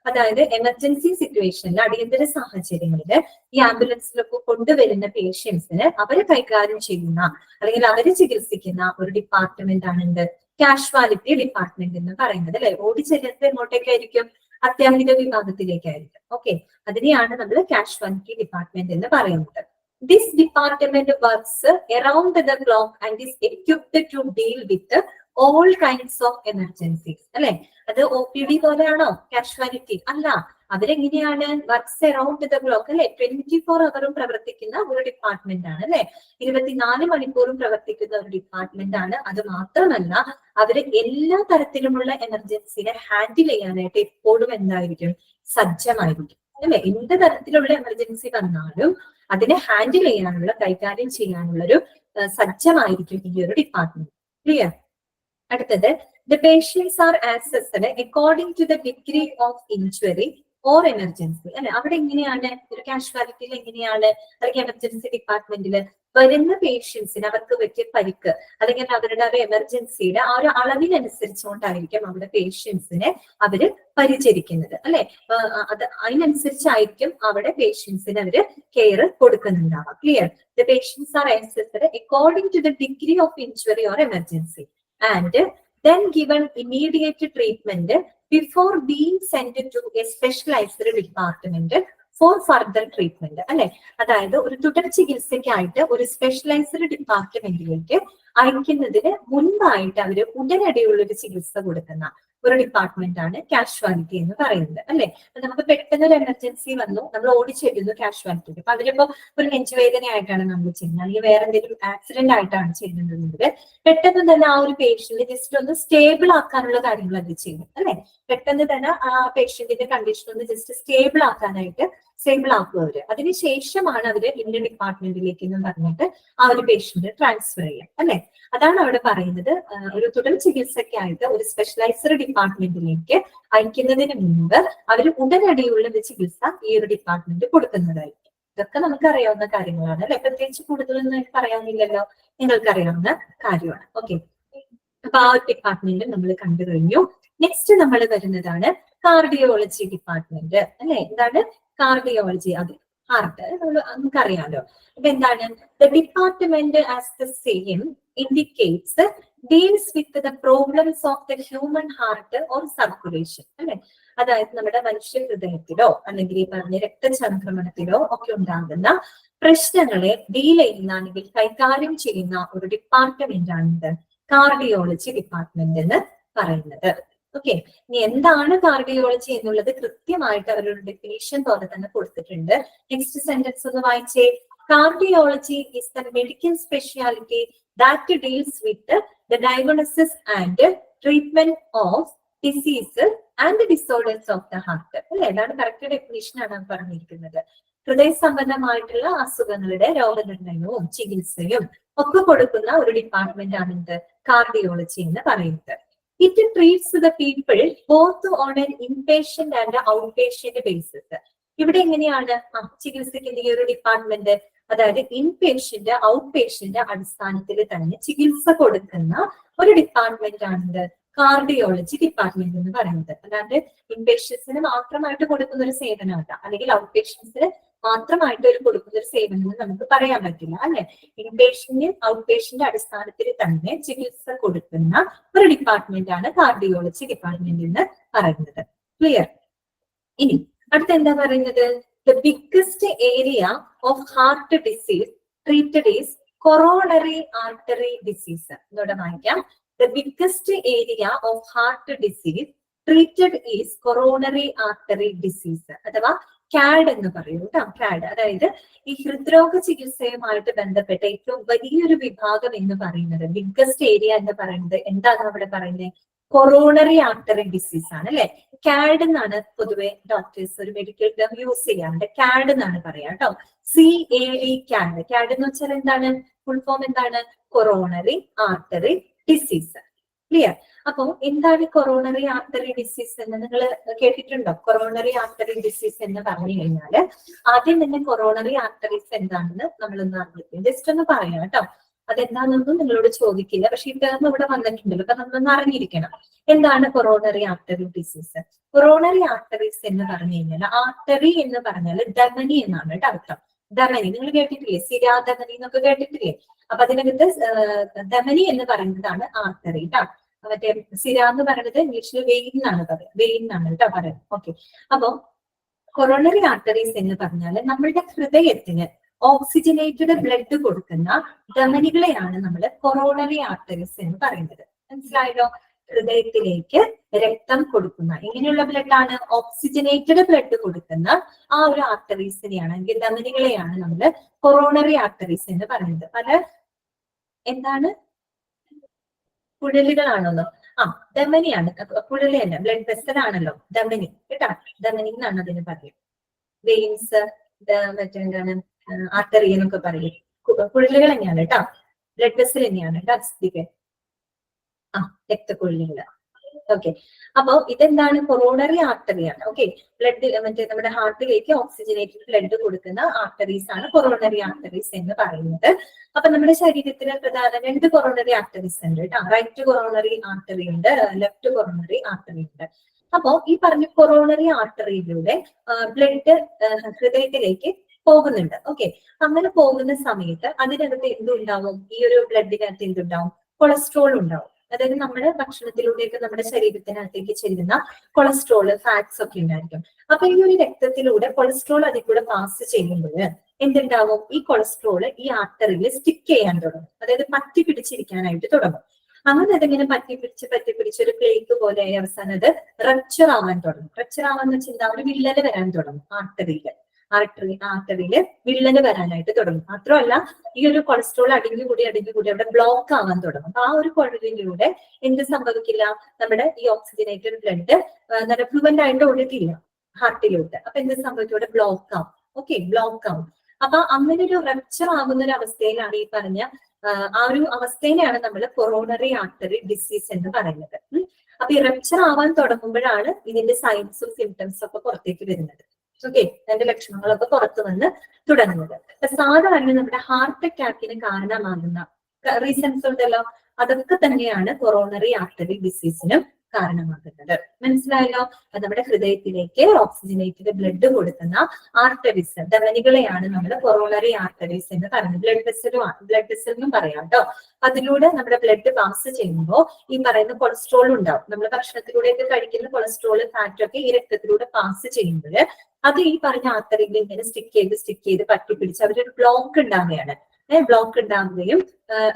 Speaker 1: അതായത് എമർജൻസി സിറ്റുവേഷനിൽ, അടിയന്തര സാഹചര്യങ്ങളിൽ ഈ ആംബുലൻസിലൊക്കെ കൊണ്ടുവരുന്ന പേഷ്യൻസിന് അവരെ കൈകാര്യം ചെയ്യുന്ന അല്ലെങ്കിൽ അവരെ ചികിത്സിക്കുന്ന ഒരു ഡിപ്പാർട്ട്മെന്റ് ആണ് എന്ത്? കാഷ്വാലിറ്റി ഡിപ്പാർട്ട്മെന്റ് എന്ന് പറയുന്നത് അല്ലെ. ഓടി ചെല്ലുന്നത് എങ്ങോട്ടേക്കായിരിക്കും? അത്യാഹിത വിഭാഗത്തിലേക്കായിരിക്കും. ഓക്കെ, അതിനെയാണ് നമ്മൾ കാഷ്വാലിറ്റി ഡിപ്പാർട്ട്മെന്റ് എന്ന് പറയുന്നത്. This department works around the clock and is equipped to deal with all kinds of emergencies. അല്ലെ, അത് OPD പോലെയാണോ കാഷ്വാലിറ്റി? അല്ല. അവരെങ്ങനെയാണ്? വർക്ക്സ് അറൌണ്ട് ദ ക്ലോക്ക് അല്ലെ. 24 അവറും പ്രവർത്തിക്കുന്ന ഒരു ഡിപ്പാർട്ട്മെന്റ് ആണ് അല്ലെ. 24 മണിക്കൂറും പ്രവർത്തിക്കുന്ന ഒരു ഡിപ്പാർട്ട്മെന്റ് ആണ്. അത് മാത്രമല്ല, അവര് എല്ലാ തരത്തിലുമുള്ള എമർജൻസിനെ ഹാൻഡിൽ ചെയ്യാനായിട്ട് എപ്പോഴും എന്തായിരിക്കും? സജ്ജമായിരിക്കും അല്ലെ. എന്ത് തരത്തിലുള്ള എമർജൻസി വന്നാലും അതിനെ ഹാൻഡിൽ ചെയ്യാനുള്ള, കൈകാര്യം ചെയ്യാനുള്ള ഒരു സജ്ജമായിരിക്കും ഈ ഒരു ഡിപ്പാർട്ട്മെന്റ്. ക്ലിയർ? അടുത്തത്, the patients are assessed according to the degree of injury or emergency അല്ലെ. അവിടെ എങ്ങനെയാണ്? ഒരു കാഷ്വാലിറ്റിയിൽ എങ്ങനെയാണ്, അല്ലെങ്കിൽ എമർജൻസി ഡിപ്പാർട്ട്മെന്റിൽ വരുന്ന പേഷ്യൻസിന് അവർക്ക് പറ്റിയ പരിക്ക് അല്ലെങ്കിൽ അവരുടെ ഒരു എമർജൻസിയുടെ ആ ഒരു അളവിനനുസരിച്ചുകൊണ്ടായിരിക്കും അവിടെ പേഷ്യൻസിനെ അവര് പരിചരിക്കുന്നത് അല്ലെ. അത് അതിനനുസരിച്ചായിരിക്കും അവിടെ പേഷ്യൻസിന് അവര് കെയർ കൊടുക്കുന്നുണ്ടാവുക. Clear? The patients are assessed according to the degree of injury or emergency and then given immediate treatment before being sent to a specialized department for further treatment അല്ലെ. അതായത് ഒരു തുടർ ചികിത്സയ്ക്കായിട്ട് ഒരു സ്പെഷ്യലൈസ്ഡ് ഡിപ്പാർട്ട്മെന്റിലേക്ക് അയക്കുന്നതിന് മുൻപായിട്ട് അവര് ഉടനടിയുള്ള ഒരു ചികിത്സ കൊടുക്കുന്ന ഒരു ഡിപ്പാർട്ട്മെന്റ് ആണ് കാഷ്വാലിറ്റി എന്ന് പറയുന്നത് അല്ലെ. നമുക്ക് പെട്ടെന്ന് ഒരു എമർജൻസി വന്നു, നമ്മൾ ഓടിച്ചെല്ലുന്നു കാഷ്വാലിറ്റിക്ക്. അപ്പൊ അതിലിപ്പോ ഒരു നെഞ്ചുവേദനയായിട്ടാണ് നമ്മൾ ചെയ്യുന്നത്, അല്ലെങ്കിൽ വേറെ എന്തെങ്കിലും ആക്സിഡന്റ് ആയിട്ടാണ് ചെയ്യുന്നതെങ്കിൽ പെട്ടെന്ന് തന്നെ ആ ഒരു പേഷ്യന്റ് ജസ്റ്റ് ഒന്ന് സ്റ്റേബിൾ ആക്കാനുള്ള കാര്യങ്ങൾ അത് ചെയ്യും അല്ലെ. പെട്ടെന്ന് തന്നെ ആ പേഷ്യന്റിന്റെ കണ്ടീഷൻ ഒന്ന് ജസ്റ്റ് സ്റ്റേബിൾ ആക്കാനായിട്ട് സ്റ്റേബിൾ ആക്കുക അവര്. അതിനുശേഷമാണ് അവര് ഇന്ന ഡിപ്പാർട്ട്മെന്റിലേക്ക് എന്ന് പറഞ്ഞിട്ട് ആ ഒരു പേഷ്യന്റ് ട്രാൻസ്ഫർ ചെയ്യാം അല്ലെ. അതാണ് അവിടെ പറയുന്നത്. ഒരു തുടർ ചികിത്സയ്ക്കായിട്ട് ഒരു സ്പെഷ്യലൈസ്ഡ് ഡിപ്പാർട്ട്മെന്റിലേക്ക് അയക്കുന്നതിന് മുൻപ് അവർ ഉടനടിയുള്ള ഒരു ചികിത്സ ഈ ഒരു ഡിപ്പാർട്ട്മെന്റ് കൊടുക്കുന്നതായിരിക്കും. ഇതൊക്കെ നമുക്ക് അറിയാവുന്ന കാര്യങ്ങളാണ് അല്ലെ. പ്രത്യേകിച്ച് കൂടുതലൊന്നും എനിക്ക് പറയാനില്ലല്ലോ, നിങ്ങൾക്ക് അറിയാവുന്ന കാര്യമാണ്. ഓക്കെ, അപ്പൊ ആ ഒരു ഡിപ്പാർട്ട്മെന്റ് നമ്മൾ കണ്ടു കഴിഞ്ഞു. നെക്സ്റ്റ് നമ്മൾ വരുന്നതാണ് കാർഡിയോളജി ഡിപ്പാർട്ട്മെന്റ് അല്ലെ. എന്താണ് കാർഡിയോളജി? അത് ഹാർട്ട് നമുക്കറിയാലോ. അപ്പൊ എന്താണ്? The department as the same indicates deals with the problems of the human heart or circulation അല്ലെ. അതായത് നമ്മുടെ മനുഷ്യ ഹൃദയത്തിലോ അല്ലെങ്കിൽ ഈ പറഞ്ഞ രക്തചംക്രമണത്തിലോ ഒക്കെ ഉണ്ടാകുന്ന പ്രശ്നങ്ങളെ ഡീൽ ചെയ്യുന്ന അല്ലെങ്കിൽ കൈകാര്യം ചെയ്യുന്ന ഒരു ഡിപ്പാർട്ട്മെന്റ് ആണ് കാർഡിയോളജി ഡിപ്പാർട്ട്മെന്റ് എന്ന് പറയുന്നത്. ഓക്കെ, ഇനി എന്താണ് കാർഡിയോളജി എന്നുള്ളത് കൃത്യമായിട്ട് അവരൊരു ഡെഫിനിഷൻ പോലെ തന്നെ കൊടുത്തിട്ടുണ്ട്. നെക്സ്റ്റ് സെന്റൻസ് ഒന്ന് വായിച്ചേ. Cardiology is the medical speciality that deals with the diagnosis and treatment of diseases and disorders of the heart അല്ലെ. അതാണ് കറക്റ്റ് ഡെഫിനിഷൻ ആണ് പറഞ്ഞിരിക്കുന്നത്. ഹൃദയ സംബന്ധമായിട്ടുള്ള അസുഖങ്ങളുടെ രോഗനിർണയവും ചികിത്സയും ഒക്കെ കൊടുക്കുന്ന ഒരു ഡിപ്പാർട്ട്മെന്റ് ആണ് എന്ത് കാർഡിയോളജി എന്ന് പറയുന്നത്. It treats the people both on an inpatient and outpatient basis. ഇവിടെ എങ്ങനെയാണ് ചികിത്സിക്കുന്ന ഈ ഒരു ഡിപ്പാർട്ട്മെന്റ്, അതായത് ഇൻപേഷ്യന്റ് ഔട്ട് പേഷ്യന്റ് അടിസ്ഥാനത്തിൽ തന്നെ ചികിത്സ കൊടുക്കുന്ന ഒരു ഡിപ്പാർട്ട്മെന്റ് ആണ് കാർഡിയോളജി ഡിപ്പാർട്ട്മെന്റ് എന്ന് പറയുന്നത്. അല്ലാണ്ട് ഇൻപേഷ്യൻസിന് മാത്രമായിട്ട് കൊടുക്കുന്ന ഒരു സേവനമല്ല, അല്ലെങ്കിൽ ഔട്ട് പേഷ്യൻസിന് മാത്രമായിട്ട് ഒരു കൊടുക്കുന്ന ഒരു സേവനം എന്ന് നമുക്ക് പറയാൻ പറ്റില്ല അല്ലെ. ഇൻപേഷ്യന്റ് ഔട്ട് പേഷ്യന്റ് അടിസ്ഥാനത്തിൽ തന്നെ ചികിത്സ കൊടുക്കുന്ന ഒരു ഡിപ്പാർട്ട്മെന്റ് ആണ് കാർഡിയോളജി ഡിപ്പാർട്ട്മെന്റ് എന്ന് പറയുന്നത്. ക്ലിയർ? ഇനി അടുത്ത എന്താ പറയുന്നത്? The biggest area of heart disease treated is coronary artery disease. എന്നോട് വായിക്കാം. The biggest area of heart disease treated is coronary artery disease അഥവാ CAD എന്ന് പറയും കേട്ടോ. CAD അതായത് ഈ ഹൃദ്രോഗ ചികിത്സയുമായിട്ട് ബന്ധപ്പെട്ട ഏറ്റവും വലിയൊരു വിഭാഗം എന്ന് പറയുന്നത്, ബിഗ്ഗസ്റ്റ് ഏരിയ എന്ന് പറയുന്നത് എന്താണ് അവിടെ പറയുന്നത്? കൊറോണറി ആർട്ടറി ഡിസീസ് ആണ് അല്ലെ. CAD എന്നാണ് പൊതുവെ ഡോക്ടേഴ്സ് ഒരു മെഡിക്കൽ ടേം യൂസ് ചെയ്യാറുണ്ട്. CAD എന്നാണ് പറയാ കേട്ടോ. CAD CAD. CAD എന്ന് വെച്ചാൽ എന്താണ്? ഫുൾ ഫോം എന്താണ്? Coronary artery disease. ക്ലിയർ? അപ്പൊ എന്താണ് കൊറോണറി ആർട്ടറി ഡിസീസ് എന്ന് നിങ്ങൾ കേട്ടിട്ടുണ്ടോ? കൊറോണറി ആർട്ടറി ഡിസീസ് എന്ന് പറഞ്ഞു കഴിഞ്ഞാല് ആദ്യം തന്നെ കൊറോണറി ആർട്ടറീസ് എന്താണെന്ന് നമ്മളൊന്ന് അറിഞ്ഞിരിക്കും. ജസ്റ്റ് ഒന്ന് പറയാം കേട്ടോ. അതെന്താണെന്നൊന്നും നിങ്ങളോട് ചോദിക്കില്ല, പക്ഷെ ഈ ടേം ഇവിടെ വന്നിട്ടുണ്ടല്ലോ, അപ്പൊ നമ്മളൊന്ന് അറിഞ്ഞിരിക്കണം. എന്താണ് coronary artery disease? Coronary arteries എന്ന് പറഞ്ഞു കഴിഞ്ഞാൽ, ആർട്ടറി എന്ന് പറഞ്ഞാൽ ധമനി എന്നാണ് കേട്ടോ അർത്ഥം. ധമനി നിങ്ങൾ കേട്ടിട്ടില്ലേ? സിരാധമനി എന്നൊക്കെ കേട്ടിട്ടില്ലേ? അപ്പൊ അതിനകത്ത് ധമനി എന്ന് പറയുന്നതാണ് ആർട്ടറി കേട്ടോ. മറ്റേ സിര എന്ന് പറയുന്നത് ഇംഗ്ലീഷിൽ വെയിൻ എന്നാണ് പറയുക. വെയിൻ എന്നാണ് കേട്ടോ പറയുന്നത്. ഓക്കെ, അപ്പൊ കൊറോണറി ആർട്ടറീസ് എന്ന് പറഞ്ഞാൽ നമ്മളുടെ ഹൃദയത്തിന് ഓക്സിജനേറ്റഡ് ബ്ലഡ് കൊടുക്കുന്ന ധമനികളെയാണ് നമ്മൾ കൊറോണറി ആർട്ടറീസ് എന്ന് പറയുന്നത്. മനസ്സിലായല്ലോ? ഹൃദയത്തിലേക്ക് രക്തം കൊടുക്കുന്ന എങ്ങനെയുള്ള ബ്ലഡ് ആണ്? ഓക്സിജനേറ്റഡ് ബ്ലഡ് കൊടുക്കുന്ന ആ ഒരു ആർട്ടറീസിനെയാണ്, അല്ലെങ്കിൽ ധമനികളെയാണ് നമ്മൾ കൊറോണറി ആർട്ടറീസ് എന്ന് പറയുന്നത്. പല എന്താണ് കുഴലുകളാണല്ലോ? ധമനിയാണ്, കുഴലല്ല, ബ്ലഡ് വെസൽ ആണല്ലോ ധമനി കേട്ടോ. ധമനി എന്നാണ് അതിന് പറയുക. വെയിൻസ്, മറ്റെന്താണ് ആർട്ടറി എന്നൊക്കെ പറയും. കുഴലുകൾ തന്നെയാണ് കേട്ടോ, ബ്ലഡ് വെസൽ തന്നെയാണ് കേട്ടോ. അസ്ഥിക്ക് രക്തക്കുഴലുകൾ. ഓക്കെ, അപ്പൊ ഇതെന്താണ്? കൊറോണറി ആർട്ടറിയാണ്. ഓക്കെ, ബ്ലഡ് മറ്റേ നമ്മുടെ ഹാർട്ടിലേക്ക് ഓക്സിജനേറ്റഡ് ബ്ലഡ് കൊടുക്കുന്ന ആർട്ടറീസ് ആണ് കൊറോണറി ആർട്ടറീസ് എന്ന് പറയുന്നത്. അപ്പൊ നമ്മുടെ ശരീരത്തിൽ പ്രധാന 2 കൊറോണറി ആർട്ടറീസ് ഉണ്ട് കേട്ടോ. റൈറ്റ് കൊറോണറി ആർട്ടറി ഉണ്ട്, ലെഫ്റ്റ് കൊറോണറി ആർട്ടറി ഉണ്ട്. അപ്പോ ഈ പറഞ്ഞ കൊറോണറി ആർട്ടറിയിലൂടെ ബ്ലഡ് ഹൃദയത്തിലേക്ക് പോകുന്നുണ്ട്. ഓക്കെ, അങ്ങനെ പോകുന്ന സമയത്ത് അതിനകത്ത് എന്തുണ്ടാവും? ഈ ഒരു ബ്ലഡിനകത്ത് എന്തുണ്ടാവും? കൊളസ്ട്രോൾ ഉണ്ടാവും. അതായത് നമ്മുടെ ഭക്ഷണത്തിലൂടെയൊക്കെ നമ്മുടെ ശരീരത്തിനകത്തേക്ക് ചെല്ലുന്ന കൊളസ്ട്രോള്, ഫാറ്റ്സ് ഒക്കെ ഉണ്ടായിരിക്കും. അപ്പൊ ഈ ഒരു രക്തത്തിലൂടെ കൊളസ്ട്രോൾ അതിൽ കൂടെ പാസ് ചെയ്യുമ്പോൾ എന്തുണ്ടാവും? ഈ കൊളസ്ട്രോള് ഈ ആർട്ടറിയിൽ സ്റ്റിക്ക് ചെയ്യാൻ തുടങ്ങും, അതായത് പറ്റി പിടിച്ചിരിക്കാനായിട്ട് തുടങ്ങും. അങ്ങനെ അതിങ്ങനെ പറ്റി പിടിച്ച് ഒരു പ്ലേക്ക് പോലെ അവസാനം അത് റപ്ചർ ആവാൻ തുടങ്ങും. റപ്ചർ ആവാന്ന് വെച്ചാൽ എന്താ? ഒരു വിള്ളല് വരാൻ തുടങ്ങും ആർട്ടറിയില് വിള്ളല് വരാനായിട്ട് തുടങ്ങും. മാത്രമല്ല ഈ ഒരു കൊളസ്ട്രോൾ അടിഞ്ഞുകൂടി അവിടെ ബ്ലോക്ക് ആവാൻ തുടങ്ങും. അപ്പൊ ആ ഒരു കുഴലിലൂടെ എന്ത് സംഭവിക്കില്ല? നമ്മുടെ ഈ ഓക്സിജനേറ്റഡ് ബ്ലഡ് നല്ല ഫ്ലുവന്റ് ആയിട്ട് ഒഴുകില്ല ഹാർട്ടിലോട്ട്. അപ്പൊ എന്ത് സംഭവിക്കും? അവിടെ ബ്ലോക്ക് ആവും. ഓക്കെ, ബ്ലോക്ക് ആവും. അപ്പൊ അങ്ങനെ ഒരു റപ്ചർ ആകുന്ന ഒരു അവസ്ഥയിലാണ് ഈ പറഞ്ഞ ആ ഒരു അവസ്ഥേനെയാണ് നമ്മൾ കൊറോണറി ആർട്ടറി ഡിസീസ് എന്ന് പറയുന്നത്. അപ്പൊ ഈ റപ്ചർ ആവാൻ തുടങ്ങുമ്പോഴാണ് ഇതിന്റെ സൈൻസും സിംറ്റംസും ഒക്കെ പുറത്തേക്ക് വരുന്നത്. ഓക്കെ, അതിന്റെ ലക്ഷണങ്ങളൊക്കെ പുറത്തു വന്ന് തുടങ്ങുന്നത്. സാധാരണ നമ്മുടെ ഹാർട്ട് അറ്റാക്കിന് കാരണമാകുന്ന റീസൺസ് ഉണ്ടല്ലോ, അതൊക്കെ തന്നെയാണ് കൊറോണറി ആർട്ടറി ഡിസീസിനും കാരണമാകുന്നത്. മനസ്സിലായല്ലോ? അത് നമ്മുടെ ഹൃദയത്തിലേക്ക് ഓക്സിജനേറ്റഡ് ബ്ലഡ് കൊടുക്കുന്ന ആർട്ടറീസ്, ധമനികളെയാണ് നമ്മൾ കൊറോണറി ആർട്ടറീസ് എന്ന് പറയുന്നത്. ബ്ലഡ് വെസൽ എന്നും പറയാം കേട്ടോ. അതിലൂടെ നമ്മുടെ ബ്ലഡ് പാസ് ചെയ്യുമ്പോൾ ഈ പറയുന്ന കൊളസ്ട്രോൾ ഉണ്ടാവും. നമ്മൾ ഭക്ഷണത്തിലൂടെയൊക്കെ കഴിക്കുന്ന കൊളസ്ട്രോൾ, ഫാറ്റ് ഒക്കെ ഈ രക്തത്തിലൂടെ പാസ് ചെയ്യുമ്പോൾ അത് ഈ പറഞ്ഞ ആർട്ടറിയിൽ ഇങ്ങനെ സ്റ്റിക്ക് ചെയ്ത് പറ്റിപ്പിടിച്ച് അവരൊരു ബ്ലോക്ക് ഉണ്ടാവുകയാണ്. ബ്ലോക്ക് ഉണ്ടാവുകയും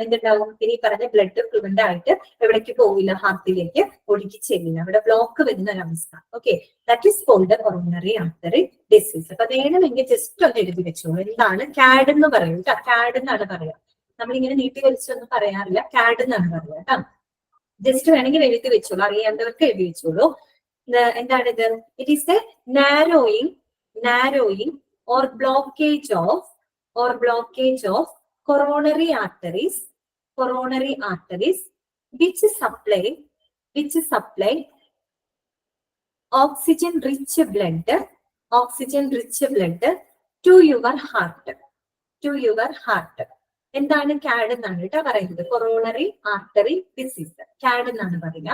Speaker 1: എന്തുണ്ടാവും, ഇനി പറഞ്ഞ ബ്ലഡ് ഫ്ലുവന്റ് ആയിട്ട് എവിടേക്ക് പോവില്ല, ഹാർട്ടിലേക്ക് ഒഴുകി ചെല്ലില്ല, അവിടെ ബ്ലോക്ക് വരുന്ന ഒരവസ്ഥ. Okay, that is called coronary artery disease. അപ്പൊ വേണമെങ്കിൽ ജസ്റ്റ് ഒന്ന് എഴുതി വെച്ചോളൂ. എന്താണ് കാഡ് എന്ന് പറയും കേട്ടോ. കാഡ് എന്നാണ് പറയാ. നമ്മളിങ്ങനെ നീട്ടി വലിച്ചൊന്നും പറയാറില്ല, കാഡ് എന്നാണ് പറയാ കേട്ടോ. ജസ്റ്റ് വേണമെങ്കിൽ എഴുതി വെച്ചോളൂ, അറിയാത്തവർക്ക് എഴുതി വെച്ചോളൂ. എന്താണിത്? It is A narrowing or blockage of coronary arteries which supply oxygen rich blood to your heart. എന്താണ് കാഡ് എന്നാണ് കേട്ടോ പറയുന്നത്. കൊറോണറി ആർട്ടറി ഡിസീസ്, കാഡ് എന്നാണ് പറയുക.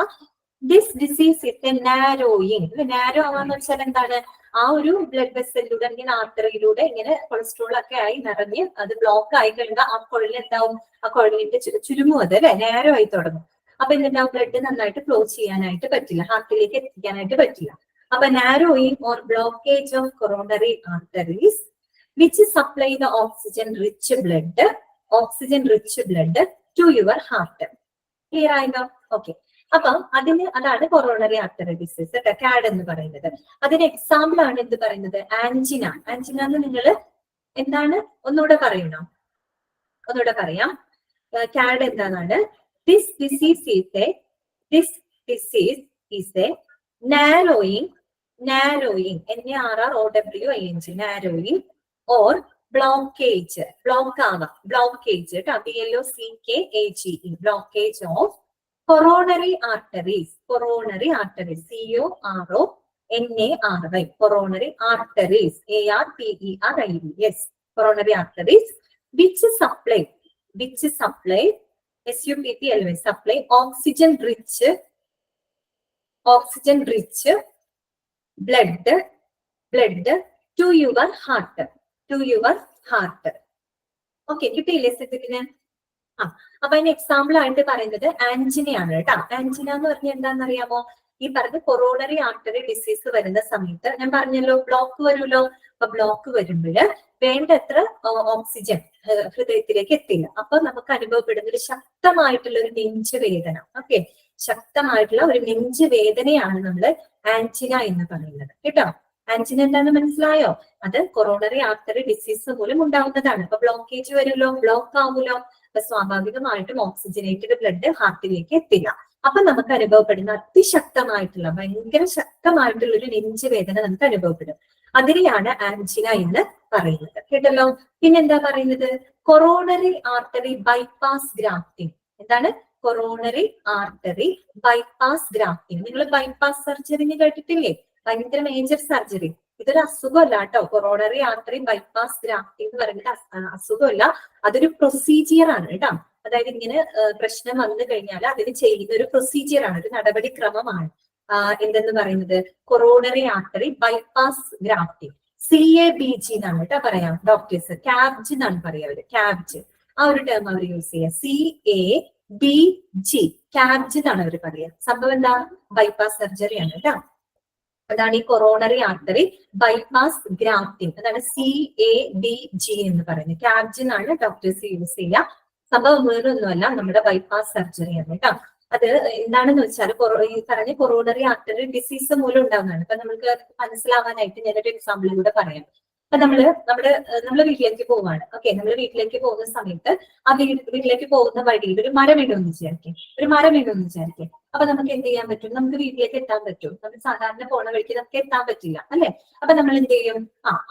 Speaker 1: This disease is a narrowing. Narrow ആവാന്ന് വെച്ചാൽ എന്താണ്, ആ ഒരു ബ്ലഡ് വെസലിലൂടെ അല്ലെങ്കിൽ ആർട്ടറിയിലൂടെ ഇങ്ങനെ കൊളസ്ട്രോൾ ഒക്കെ ആയി നിറഞ്ഞ് അത് ബ്ലോക്ക് ആയി കഴിഞ്ഞാൽ ആ കുഴൽ എന്താവും, ആ കുഴലിന്റെ ചുരുങ്ങും, അത് അല്ലെ, നാരോ ആയി തുടങ്ങും. അപ്പൊ എന്തുണ്ടാവും, ബ്ലഡ് നന്നായിട്ട് ഫ്ലോ ചെയ്യാനായിട്ട് പറ്റില്ല, ഹാർട്ടിലേക്ക് എത്തിക്കാനായിട്ട് പറ്റില്ല. അപ്പൊ narrowing or blockage of coronary arteries which supply the oxygen rich blood to your heart. Clear ആയല്ലോ? ഓക്കെ. അപ്പൊ അതാണ് കൊറോണറി ആർട്ടറി ഡിസീസ്, കാഡ് എന്ന് പറയുന്നത്. അതിന് എക്സാമ്പിൾ ആണ് എന്ത് പറയുന്നത്, ആൻജിന. ആൻജിന എന്ന് നിങ്ങൾ എന്താണ് ഒന്നുകൂടെ പറയണോ? ഒന്നുകൂടെ പറയാം. കാഡ് എന്താണെന്നാണ്. This disease is A narrowing NARROWING narrowing or blockage ആവാം, ബ്ലോക്കേജ് കേട്ടോ, BLOCKAGE, blockage of coronary arteries, coronary arteries, coronary arteries, ARTERIES, coronary arteries which supply supply oxygen rich blood to your heart. Okay, കിട്ടിയില്ലേ സ്ഥിതിന്? അപ്പൊ അതിന് example ആയിട്ട് പറയുന്നത് ആൻജിനയാണ് കേട്ടോ. Angina എന്ന് പറഞ്ഞാൽ എന്താണെന്നറിയാമോ? ഈ പറഞ്ഞ കൊറോണറി ആർട്ടറി ഡിസീസ് വരുന്ന സമയത്ത് ഞാൻ പറഞ്ഞല്ലോ ബ്ലോക്ക് വരുമല്ലോ. അപ്പൊ ബ്ലോക്ക് വരുമ്പോൾ വേണ്ടത്ര ഓക്സിജൻ ഹൃദയത്തിലേക്ക് എത്തില്ല. അപ്പൊ നമുക്ക് അനുഭവപ്പെടുന്ന ഒരു ശക്തമായിട്ടുള്ള ഒരു നെഞ്ചുവേദന. ഓക്കെ, ശക്തമായിട്ടുള്ള ഒരു നെഞ്ചുവേദനയാണ് നമ്മൾ ആൻജിന എന്ന് പറയുന്നത് കേട്ടോ. ആൻജിന എന്താണെന്ന് മനസ്സിലായോ? അത് കൊറോണറി ആർട്ടറി ഡിസീസ് മൂലം ഉണ്ടാവുന്നതാണ്. അപ്പൊ ബ്ലോക്കേജ് വരുമല്ലോ, ബ്ലോക്ക് ആവുമല്ലോ. അപ്പൊ സ്വാഭാവികമായിട്ടും ഓക്സിജനേറ്റഡ് ബ്ലഡ് ഹാർട്ടിലേക്ക് എത്തില്ല. അപ്പൊ നമുക്ക് അനുഭവപ്പെടുന്ന അതിശക്തമായിട്ടുള്ള ഭയങ്കര ശക്തമായിട്ടുള്ള ഒരു നെഞ്ചുവേദന നമുക്ക് അനുഭവപ്പെടും. അതിനെയാണ് ആൻജിന എന്ന് പറയുന്നത്. കേട്ടല്ലോ? പിന്നെന്താ പറയുന്നത്? Coronary artery bypass grafting. എന്താണ് കൊറോണറി ആർട്ടറി ബൈപ്പാസ് ഗ്രാഫ്റ്റിംഗ്? നിങ്ങൾ ബൈപ്പാസ് സർജറി കേട്ടിട്ടില്ലേ? ഭയങ്കര മേജർ സർജറി. ഇതൊരു അസുഖമല്ല കേട്ടോ. കൊറോണറി ആർട്ടറി ബൈപ്പാസ് ഗ്രാഫ്റ്റിംഗ് എന്ന് പറയുന്നത് അസുഖമല്ല, അതൊരു പ്രൊസീജിയർ ആണ് കേട്ടോ. അതായത് ഇങ്ങനെ പ്രശ്നം വന്നു കഴിഞ്ഞാൽ അതിന് ചെയ്യുന്ന ഒരു പ്രൊസീജിയർ ആണ്, ഒരു നടപടിക്രമമാണ്. എന്തെന്ന് പറയുന്നത് coronary artery bypass grafting. CABG എന്നാണ് കേട്ടോ പറയാം ഡോക്ടേഴ്സ്. CABG എന്നാണ് പറയാ അവര്. CABG ആ ഒരു ടേം അവർ യൂസ് ചെയ്യുക. CABG CABG എന്നാണ് അവർ പറയാ. സംഭവം എന്താ? ബൈപ്പാസ് സർജറിയാണ് കേട്ടോ. അതാണ് ഈ കൊറോണറി ആർട്ടറി ബൈപ്പാസ് ഗ്രാഫ്റ്റിംഗ്. അതാണ് CABG എന്ന് പറയുന്നത്. CABG എന്നാണ് ഡോക്ടേഴ്സ് യൂസ് ചെയ്യുക. സംഭവം വേറൊന്നുമല്ല, നമ്മുടെ ബൈപ്പാസ് സർജറിയാണ് കേട്ടോ. അത് എന്താണെന്ന് വെച്ചാൽ ഈ പറഞ്ഞ കൊറോണറി ആർട്ടറി ഡിസീസ് മൂലം ഉണ്ടാകുന്നതാണ്. അപ്പൊ നമുക്ക് മനസ്സിലാവാനായിട്ട് ഞാനൊരു എക്സാമ്പിൾ കൂടെ പറയാം. അപ്പൊ നമ്മള് വീട്ടിലേക്ക് പോവാണ്. ഓക്കെ, നമ്മൾ വീട്ടിലേക്ക് പോകുന്ന സമയത്ത് ആ വീട്ടിലേക്ക് പോകുന്ന വഴിയിൽ ഒരു മരം വീണെന്ന് വിചാരിക്കും. അപ്പൊ നമുക്ക് എന്ത് ചെയ്യാൻ പറ്റും? നമുക്ക് വീട്ടിലേക്ക് എത്താൻ പറ്റും. നമ്മൾ സാധാരണ പോണ വഴിക്ക് നമുക്ക് എത്താൻ പറ്റില്ല അല്ലെ? അപ്പൊ നമ്മൾ എന്ത് ചെയ്യും?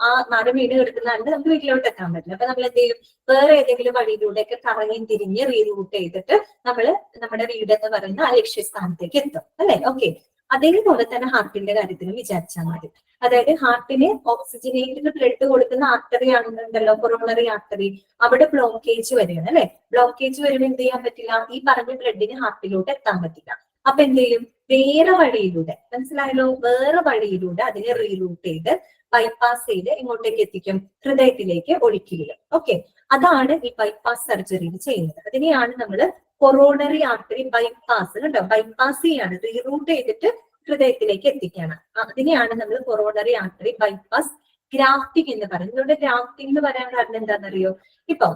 Speaker 1: ആ മരം വീണ് കിടക്കുന്നതുകൊണ്ട് നമുക്ക് വീട്ടിലോട്ട് എത്താൻ പറ്റില്ല. അപ്പൊ നമ്മൾ എന്ത് ചെയ്യും? വേറെ ഏതെങ്കിലും വഴിയിലൂടെയൊക്കെ കറങ്ങി തിരിഞ്ഞ് റീറൂട്ട് ചെയ്തിട്ട് നമ്മള് നമ്മുടെ വീട് എന്ന് പറയുന്ന ആ ലക്ഷ്യസ്ഥാനത്തേക്ക് എത്തും അല്ലെ? ഓക്കെ, അതേപോലെ തന്നെ ഹാർട്ടിന്റെ കാര്യത്തിലും വിചാരിച്ചാൽ മതി. അതായത് ഹാർട്ടിന് ഓക്സിജനേറ്റഡ് ബ്ലഡ് കൊടുക്കുന്ന ആർട്ടറി ആണെന്നുണ്ടല്ലോ കൊറോണറി ആർട്ടറി, അവിടെ ബ്ലോക്കേജ് വരികയാണ് അല്ലെ? ബ്ലോക്കേജ് വരുമ്പോൾ എന്ത് ചെയ്യാൻ പറ്റില്ല? ഈ പറഞ്ഞ ബ്ലഡിന് ഹാർട്ടിലോട്ട് എത്താൻ പറ്റില്ല. അപ്പൊ എന്ത് ചെയ്യും? വേറെ വഴിയിലൂടെ, മനസ്സിലായല്ലോ, വേറെ വഴിയിലൂടെ അതിനെ റീറൂട്ട് ചെയ്ത് ബൈപ്പാസ് ചെയ്ത് എങ്ങോട്ടേക്ക് എത്തിക്കും? ഹൃദയത്തിലേക്ക് ഒഴുക്കിവിടും. ഓക്കെ, അതാണ് ഈ ബൈപ്പാസ് സർജറിയിൽ ചെയ്യുന്നത്. അതിനെയാണ് നമ്മൾ കൊറോണറി ആർട്ടറി ബൈപ്പാസ്, കണ്ടോ, ബൈപ്പാസ് ചെയ്യാണ്, റീറൂട്ട് ചെയ്തിട്ട് ഹൃദയത്തിലേക്ക് എത്തിക്കുകയാണ്. അതിനെയാണ് നമ്മൾ കൊറോണറി ആർട്ടറി ബൈപ്പാസ് ഗ്രാഫ്റ്റിംഗ് എന്ന് പറയുന്നത്. ഇവിടെ ഗ്രാഫ്റ്റിംഗ് എന്ന് പറയാൻ കാരണം എന്താണെന്നറിയോ? ഇപ്പൊ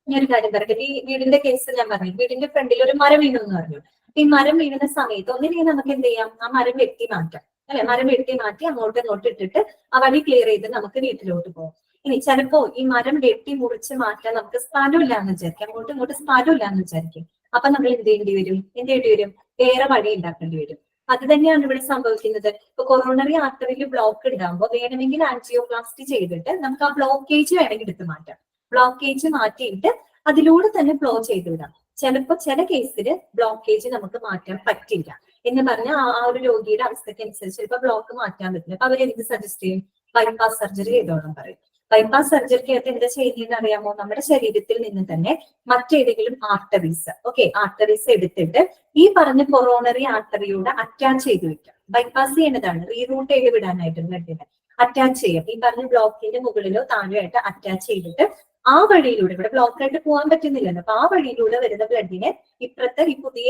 Speaker 1: ഞാനൊരു കാര്യം പറയട്ടെ, ഈ വീടിന്റെ കേസ് ഞാൻ പറഞ്ഞു. വീടിന്റെ ഫ്രണ്ടിൽ ഒരു മരം വീണു എന്ന് പറഞ്ഞു. ഈ മരം വീഴുന്ന സമയത്ത് ഒന്നില്ലെങ്കിൽ നമുക്ക് എന്ത് ചെയ്യാം? ആ മരം വെട്ടി മാറ്റാം, അല്ലെ? മരം വെട്ടി മാറ്റി അങ്ങോട്ട് ഇങ്ങോട്ട് ഇട്ടിട്ട് ആ വഴി ക്ലിയർ ചെയ്ത് നമുക്ക് വീട്ടിലോട്ട് പോകും. ഇനി ചിലപ്പോ ഈ മരം വെട്ടി മുറിച്ച് മാറ്റാൻ നമുക്ക് സ്ഥലമില്ല എന്ന് വിചാരിക്കും, അങ്ങോട്ടും ഇങ്ങോട്ട് സ്ഥലമില്ല എന്ന് വിചാരിക്കും. അപ്പൊ നമ്മൾ എന്ത് ചെയ്യേണ്ടി വരും? വേറെ വഴി ഉണ്ടാക്കേണ്ടി വരും. അത് തന്നെയാണ് ഇവിടെ സംഭവിക്കുന്നത്. ഇപ്പൊ കൊറോണറി ആർട്ടറിയിൽ ബ്ലോക്ക് ഉണ്ടാകുമ്പോൾ വേണമെങ്കിൽ ആൻജിയോപ്ലാസ്റ്റി ചെയ്തിട്ട് നമുക്ക് ആ ബ്ലോക്കേജ് വേണമെങ്കിൽ എടുത്ത് മാറ്റാം. ബ്ലോക്കേജ് മാറ്റിയിട്ട് അതിലൂടെ തന്നെ ഫ്ലോ ചെയ്ത് വിടാം. ചിലപ്പോൾ ചില കേസിൽ ബ്ലോക്കേജ് നമുക്ക് മാറ്റാൻ പറ്റില്ല എന്ന് പറഞ്ഞാൽ ആ ഒരു രോഗിയുടെ അവസ്ഥയ്ക്ക് അനുസരിച്ച് ചിലപ്പോൾ ബ്ലോക്ക് മാറ്റാൻ പറ്റില്ല. അപ്പൊ അവരെന്ത് സജസ്റ്റ് ചെയ്യും? ബൈപ്പാസ് സർജറി ചെയ്തോളാം പറയും. ബൈപ്പാസ് സർജറിക്കകത്ത് എന്താ ചെയ്യുന്നതെന്ന് അറിയാമോ? നമ്മുടെ ശരീരത്തിൽ നിന്ന് തന്നെ മറ്റേതെങ്കിലും ആർട്ടറീസ് എടുത്തിട്ട് ഈ പറഞ്ഞ കൊറോണറി ആർട്ടറിയോട് അറ്റാച്ച് ചെയ്ത് വെക്കാം. ബൈപ്പാസ് ചെയ്യുന്നതാണ്, റീറൂട്ട് ചെയ്ത് വിടാനായിട്ട് ബ്ലഡിനെ അറ്റാച്ച് ചെയ്യാം. ഈ പറഞ്ഞ ബ്ലോക്കിന്റെ മുകളിലോ താഴെയോ ആയിട്ട് അറ്റാച്ച് ചെയ്തിട്ട് ആ വഴിയിലൂടെ, ഇവിടെ ബ്ലോക്ക് ആയിട്ട് പോകാൻ പറ്റുന്നില്ലല്ലോ, അപ്പൊ ആ വഴിയിലൂടെ വരുന്ന ബ്ലഡിനെ ഇപ്പുറത്തെ ഈ പുതിയ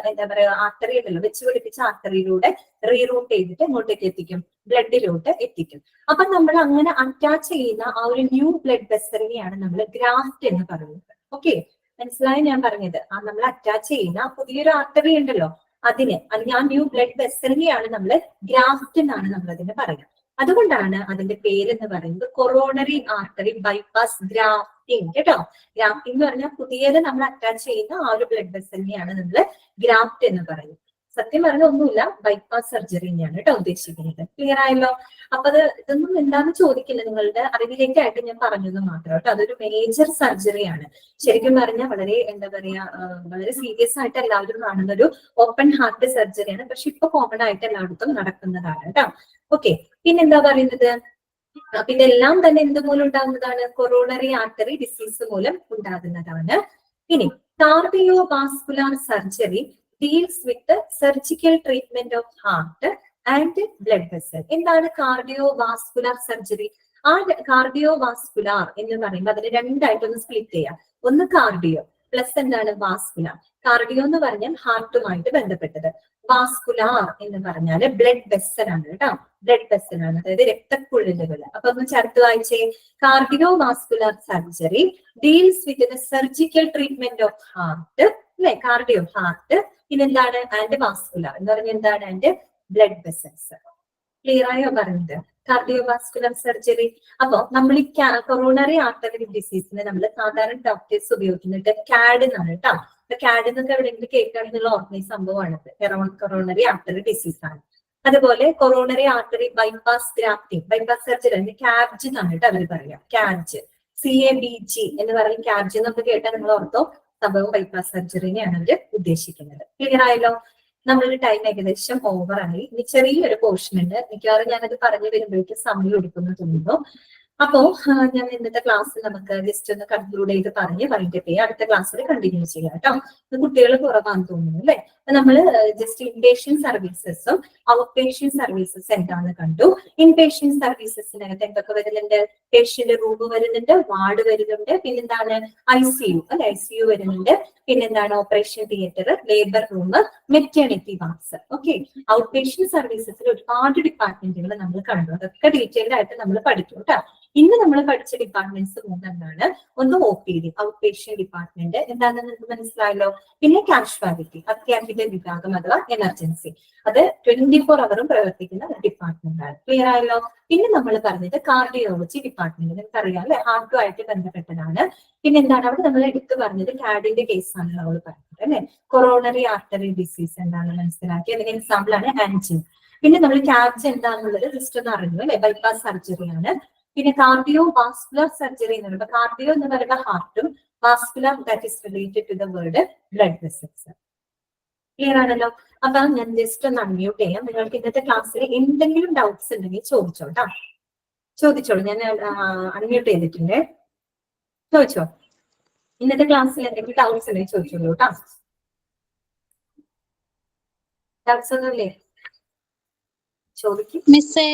Speaker 1: എന്താ പറയാ ആർട്ടറി ഉണ്ടല്ലോ, വെച്ച് പിടിപ്പിച്ച ആർട്ടറിയിലൂടെ റീറൂട്ട് ചെയ്തിട്ട് എങ്ങോട്ടേക്ക് എത്തിക്കും? ബ്ലഡിലോട്ട് എത്തിക്കും. അപ്പൊ നമ്മൾ അങ്ങനെ അറ്റാച്ച് ചെയ്യുന്ന ആ ഒരു ന്യൂ ബ്ലഡ് വെസലിനെയാണ് നമ്മൾ ഗ്രാഫ്റ്റ് എന്ന് പറയുന്നത്. ഓക്കെ, മനസ്സിലായി ഞാൻ പറഞ്ഞത്? ആ നമ്മൾ അറ്റാച്ച് ചെയ്യുന്ന പുതിയൊരു ആർട്ടറി ഉണ്ടല്ലോ അതിന്, അല്ലെങ്കിൽ ആ ന്യൂ ബ്ലഡ് വെസലിനെയാണ് നമ്മൾ ഗ്രാഫ്റ്റ് എന്നാണ് നമ്മൾ അതിന് പറയുന്നത്. അതുകൊണ്ടാണ് അതിന്റെ പേരെന്ന് പറയുന്നത് കൊറോണറി ആർട്ടറി ബൈപ്പാസ് ഗ്രാഫ്റ്റിംഗ്. കേട്ടോ, ഗ്രാഫ്റ്റിംഗ് എന്ന് പറഞ്ഞാൽ പുതിയത് നമ്മൾ അറ്റാച്ച് ചെയ്യുന്ന ആ ഒരു ബ്ലഡ് വെസലിനെയാണ് നമ്മൾ ഗ്രാഫ്റ്റ് എന്ന് പറയുന്നത്. സത്യം പറഞ്ഞ ഒന്നുമില്ല, ബൈപ്പാസ് സർജറി തന്നെയാണ് കേട്ടോ ഉദ്ദേശിക്കുന്നത്. ക്ലിയർ ആയല്ലോ? അപ്പൊ ഇതൊന്നും എന്താന്ന് ചോദിക്കില്ല, നിങ്ങളുടെ അറിവിലേക്കായിട്ട് ഞാൻ പറഞ്ഞത് മാത്രം കേട്ടോ. അതൊരു മേജർ സർജറിയാണ്. ശരിക്കും പറഞ്ഞാൽ വളരെ എന്താ പറയാ, വളരെ സീരിയസ് ആയിട്ട് എല്ലാവരും കാണുന്ന ഒരു ഓപ്പൺ ഹാർട്ട് സർജറിയാണ്. പക്ഷെ ഇപ്പൊ കോമൺ ആയിട്ട് എല്ലായിടത്തും നടക്കുന്നതാണ് കേട്ടോ. ഓക്കെ, പിന്നെന്താ പറയുന്നത്? പിന്നെ എല്ലാം തന്നെ എന്ത് മൂലം ഉണ്ടാകുന്നതാണ്? കൊറോണറി ആർട്ടറി ഡിസീസ് മൂലം ഉണ്ടാകുന്നതാണ്. ഇനി cardio vascular surgery deals with surgical treatment of heart and blood vessel. എന്താണ് കാർഡിയോ വാസ്കുലാർ സർജറി? ആ കാർഡിയോ വാസ്കുലാർ എന്ന് പറയുമ്പോൾ അതിന് രണ്ടായിട്ടൊന്ന് സ്പ്ലിറ്റ് ചെയ്യാം. ഒന്ന് കാർഡിയോ പ്ലസ് എന്താണ്? വാസ്കുലാർ. കാർഡിയോ എന്ന് പറഞ്ഞാൽ ഹാർട്ടുമായിട്ട് ബന്ധപ്പെട്ടത്. വാസ്കുലാർ എന്ന് പറഞ്ഞാല് ബ്ലഡ് വെസൽ ആണ് കേട്ടോ. ബ്ലഡ് വെസൽ ആണ്, അതായത് രക്തക്കുഴലുകൾ. അപ്പൊ ഒന്ന് ചേർത്ത് വായിച്ചേ. Cardio vascular surgery deals with the surgical treatment of heart, അല്ലെ? കാർഡിയോ ഹാർട്ട്, പിന്നെന്താണ്? ആൻഡ് വാസ്കുലാർ എന്ന് പറഞ്ഞാൽ എന്താണ്? And blood vessels. ക്ലിയർ ആയോ പറഞ്ഞത്? Cardio vascular surgery. അപ്പൊ നമ്മൾ ഈ കൊറോണറി ആർട്ടറി ഡിസീസിന് നമ്മൾ സാധാരണ ഡോക്ടേഴ്സ് ഉപയോഗിക്കുന്നത് CAD എന്നാണ് കേട്ടോ. CAD എന്നൊക്കെ എവിടെയെങ്കിലും കേൾക്കുകയാണെന്നുള്ള ഓർമ്മ സംഭവമാണത്. കൊറോണറി ആർട്ടറി ഡിസീസ് ആണ്. അതുപോലെ coronary artery bypass grafting, bypass surgery CABG എന്നാണ് കേട്ടോ അവർ പറയാം. CABG എന്ന് പറയും. CABG എന്നൊക്കെ കേട്ടാൽ നിങ്ങൾ ഓർത്തോ, സംഭവം ബൈപ്പാസ് സർജറിനെയാണ് അവർ ഉദ്ദേശിക്കുന്നത്. ക്ലിയർ ആയല്ലോ? നമ്മളുടെ ടൈം ഏകദേശം ഓവർ ആയി. ഇനി ചെറിയൊരു പോർഷൻ ഉണ്ട്, മിക്കവാറും ഞാനത് പറഞ്ഞു വരുമ്പോഴേക്കും സമയം എടുക്കുന്നു തോന്നുന്നു. അപ്പോ ഞാൻ ഇന്നത്തെ ക്ലാസ് നമുക്ക് ജസ്റ്റ് ഒന്ന് കൺക്ലൂഡ് ചെയ്ത് പറഞ്ഞ് വൈകിട്ട് പോയി അടുത്ത ക്ലാസ്സിൽ കണ്ടിന്യൂ ചെയ്യാം കേട്ടോ. കുട്ടികൾ കുറവാന്ന് തോന്നുന്നു അല്ലെ? നമ്മൾ ജസ്റ്റ് ഇൻപേഷ്യന്റ് സർവീസസും ഔട്ട് പേഷ്യന്റ് സർവീസസ് എന്താണെന്ന് കണ്ടു. ഇൻപേഷ്യന്റ് സർവീസസിനകത്ത് എന്തൊക്കെ വരുന്നുണ്ട്? പേഷ്യന്റ് റൂം വരുന്നുണ്ട്, വാർഡ് വരുന്നുണ്ട്, പിന്നെന്താണ്? ICU അല്ലെ? ICU വരുന്നുണ്ട്, പിന്നെന്താണ്? Operation theatre, labour room, maternity wards. Okay, out patient സർവീസസിൽ ഒരുപാട് ഡിപ്പാർട്ട്മെന്റുകൾ നമ്മൾ കണ്ടു. അതൊക്കെ ഡീറ്റെയിൽഡ് ആയിട്ട് നമ്മൾ പഠിക്കും കേട്ടോ. ഇന്ന് നമ്മൾ പഠിച്ച ഡിപ്പാർട്ട്മെന്റ്സ് മൂന്നെണ്ണാണ്. ഒന്ന് OPD, ഔട്ട് പേഷ്യന്റ് ഡിപ്പാർട്ട്മെന്റ്, എന്താണെന്ന് നിങ്ങൾക്ക് മനസ്സിലായല്ലോ. പിന്നെ കാഷ്വാലിറ്റി, അത്യാഹിത വിഭാഗം അഥവാ എമർജൻസി, അത് 24 അവറും പ്രവർത്തിക്കുന്ന ഡിപ്പാർട്ട്മെന്റ് ആണ്. ക്ലിയർ ആയല്ലോ? പിന്നെ നമ്മൾ പറഞ്ഞത് കാർഡിയോളജി ഡിപ്പാർട്ട്മെന്റ്, നിങ്ങൾക്കറിയാം അല്ലെ? ഹാർട്ടുമായിട്ട് ബന്ധപ്പെട്ടതാണ്. പിന്നെ എന്താണ് അവിടെ നമ്മൾ എടുത്തു പറഞ്ഞത്? CAD-ന്റെ കേസാണ് നമ്മൾ പറഞ്ഞത് അല്ലെ? കൊറോണറി ആർട്ടറി ഡിസീസ് എന്താണെന്ന് മനസ്സിലാക്കി. അതിന് എക്സാമ്പിൾ ആണ് ആൻജിൻ. പിന്നെ നമ്മൾ CABG എന്താണെന്നുള്ളത് ജസ്റ്റ് ഒന്ന് അറിഞ്ഞു അല്ലെ? ബൈപ്പാസ് സർജറിയാണ്. പിന്നെ കാർഡിയോ വാസ്കുലർ സർജറി എന്ന് പറയുമ്പോൾ കാർഡിയോ എന്ന് പറയുന്ന ഹാർട്ടും, vascular that is related to the word blood vessels. Clear ആണല്ലോ? അപ്പൊ ഞാൻ ജസ്റ്റ് ഒന്ന് അൺമ്യൂട്ട് ചെയ്യാം. നിങ്ങൾക്ക് ഇന്നത്തെ ക്ലാസ്സിൽ എന്തെങ്കിലും ഡൗട്ട്സ് ഉണ്ടെങ്കിൽ ചോദിച്ചോട്ടോ. ചോദിച്ചോളൂ, ഞാൻ അൺമ്യൂട്ട് ചെയ്തിട്ടുണ്ട്. ചോദിച്ചോ. ഇന്നത്തെ ക്ലാസ്സിൽ എന്തെങ്കിലും ഡൗട്ട്സ് ഉണ്ടെങ്കിൽ ചോദിച്ചോളൂ കേട്ടോ. ഡൗട്ട്സ് ഒന്നുമില്ലേ? ചോദിക്കും.
Speaker 6: മിസ്സേ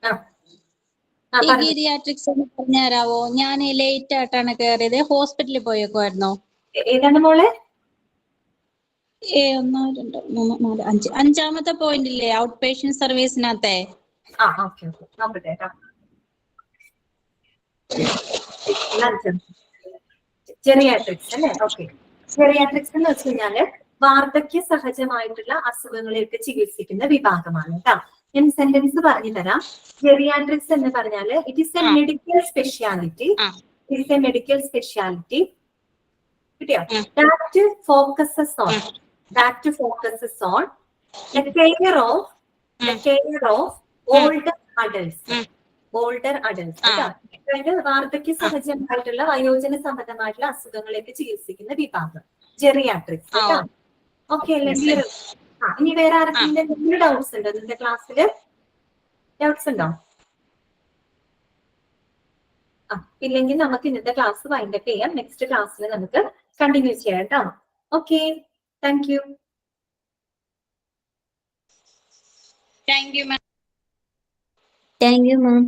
Speaker 1: ആ
Speaker 6: ഈ
Speaker 1: പറഞ്ഞു.
Speaker 6: ഗീരിയാട്രിക്സ് ഒന്ന് പറഞ്ഞുതരാവോ? ഞാൻ ലേറ്റ് ആയിട്ടാണ് കയറിയത്, ഹോസ്പിറ്റലിൽ പോയേക്കുമായിരുന്നോ?
Speaker 1: ഏതാണ് മോളെ?
Speaker 6: 1 2 3 4 5 അഞ്ചാമത്തെ പോയിന്റ് ഇല്ലേ ഔട്ട് പേഷ്യന്റ് സർവീസിനകത്തെ?
Speaker 1: ഓക്കെ നോക്കട്ടെ കേട്ടോ. ജെറിയാട്രിക്സ് അല്ലേ? ഓക്കെ. ജെറിയാട്രിക്സ് എന്ന് വെച്ച് കഴിഞ്ഞാല് വാർദ്ധക്യ സഹജമായിട്ടുള്ള അസുഖങ്ങളെയൊക്കെ ചികിത്സിക്കുന്ന വിഭാഗമാണ് കേട്ടോ. ഞാൻ സെന്റൻസ് പറഞ്ഞു തരാം. ജെറിയാട്രിക്സ് എന്ന് പറഞ്ഞാല് it is a medical speciality. It is a medical speciality. കിട്ടിയോ? That focuses on the care of older adults. അതായത് വാർദ്ധക്യ സഹജമായിട്ടുള്ള വയോജന സംബന്ധമായിട്ടുള്ള അസുഖങ്ങളെയൊക്കെ ചികിത്സിക്കുന്ന വിഭാഗം ജെറിയാട്രിക്സ് കേട്ടോ. ഓക്കെ അല്ലേ? ഇനി വേറെ ആർക്കെങ്കിലും എന്തെങ്കിലും ഡൗട്ട്സ് ഉണ്ടോ നിന്റെ ക്ലാസ്സില്? ഡൗട്ട്സ് ഉണ്ടോ? ഇല്ലെങ്കിൽ നമുക്ക് ഇന്നത്തെ ക്ലാസ് വൈൻഡപ്പ് ചെയ്യാം. നെക്സ്റ്റ് ക്ലാസ്സിൽ നമുക്ക് കണ്ടിന്യൂ ചെയ്യാം കേട്ടോ. Okay, thank you.
Speaker 6: Thank you ma'am.
Speaker 2: Thank you ma'am.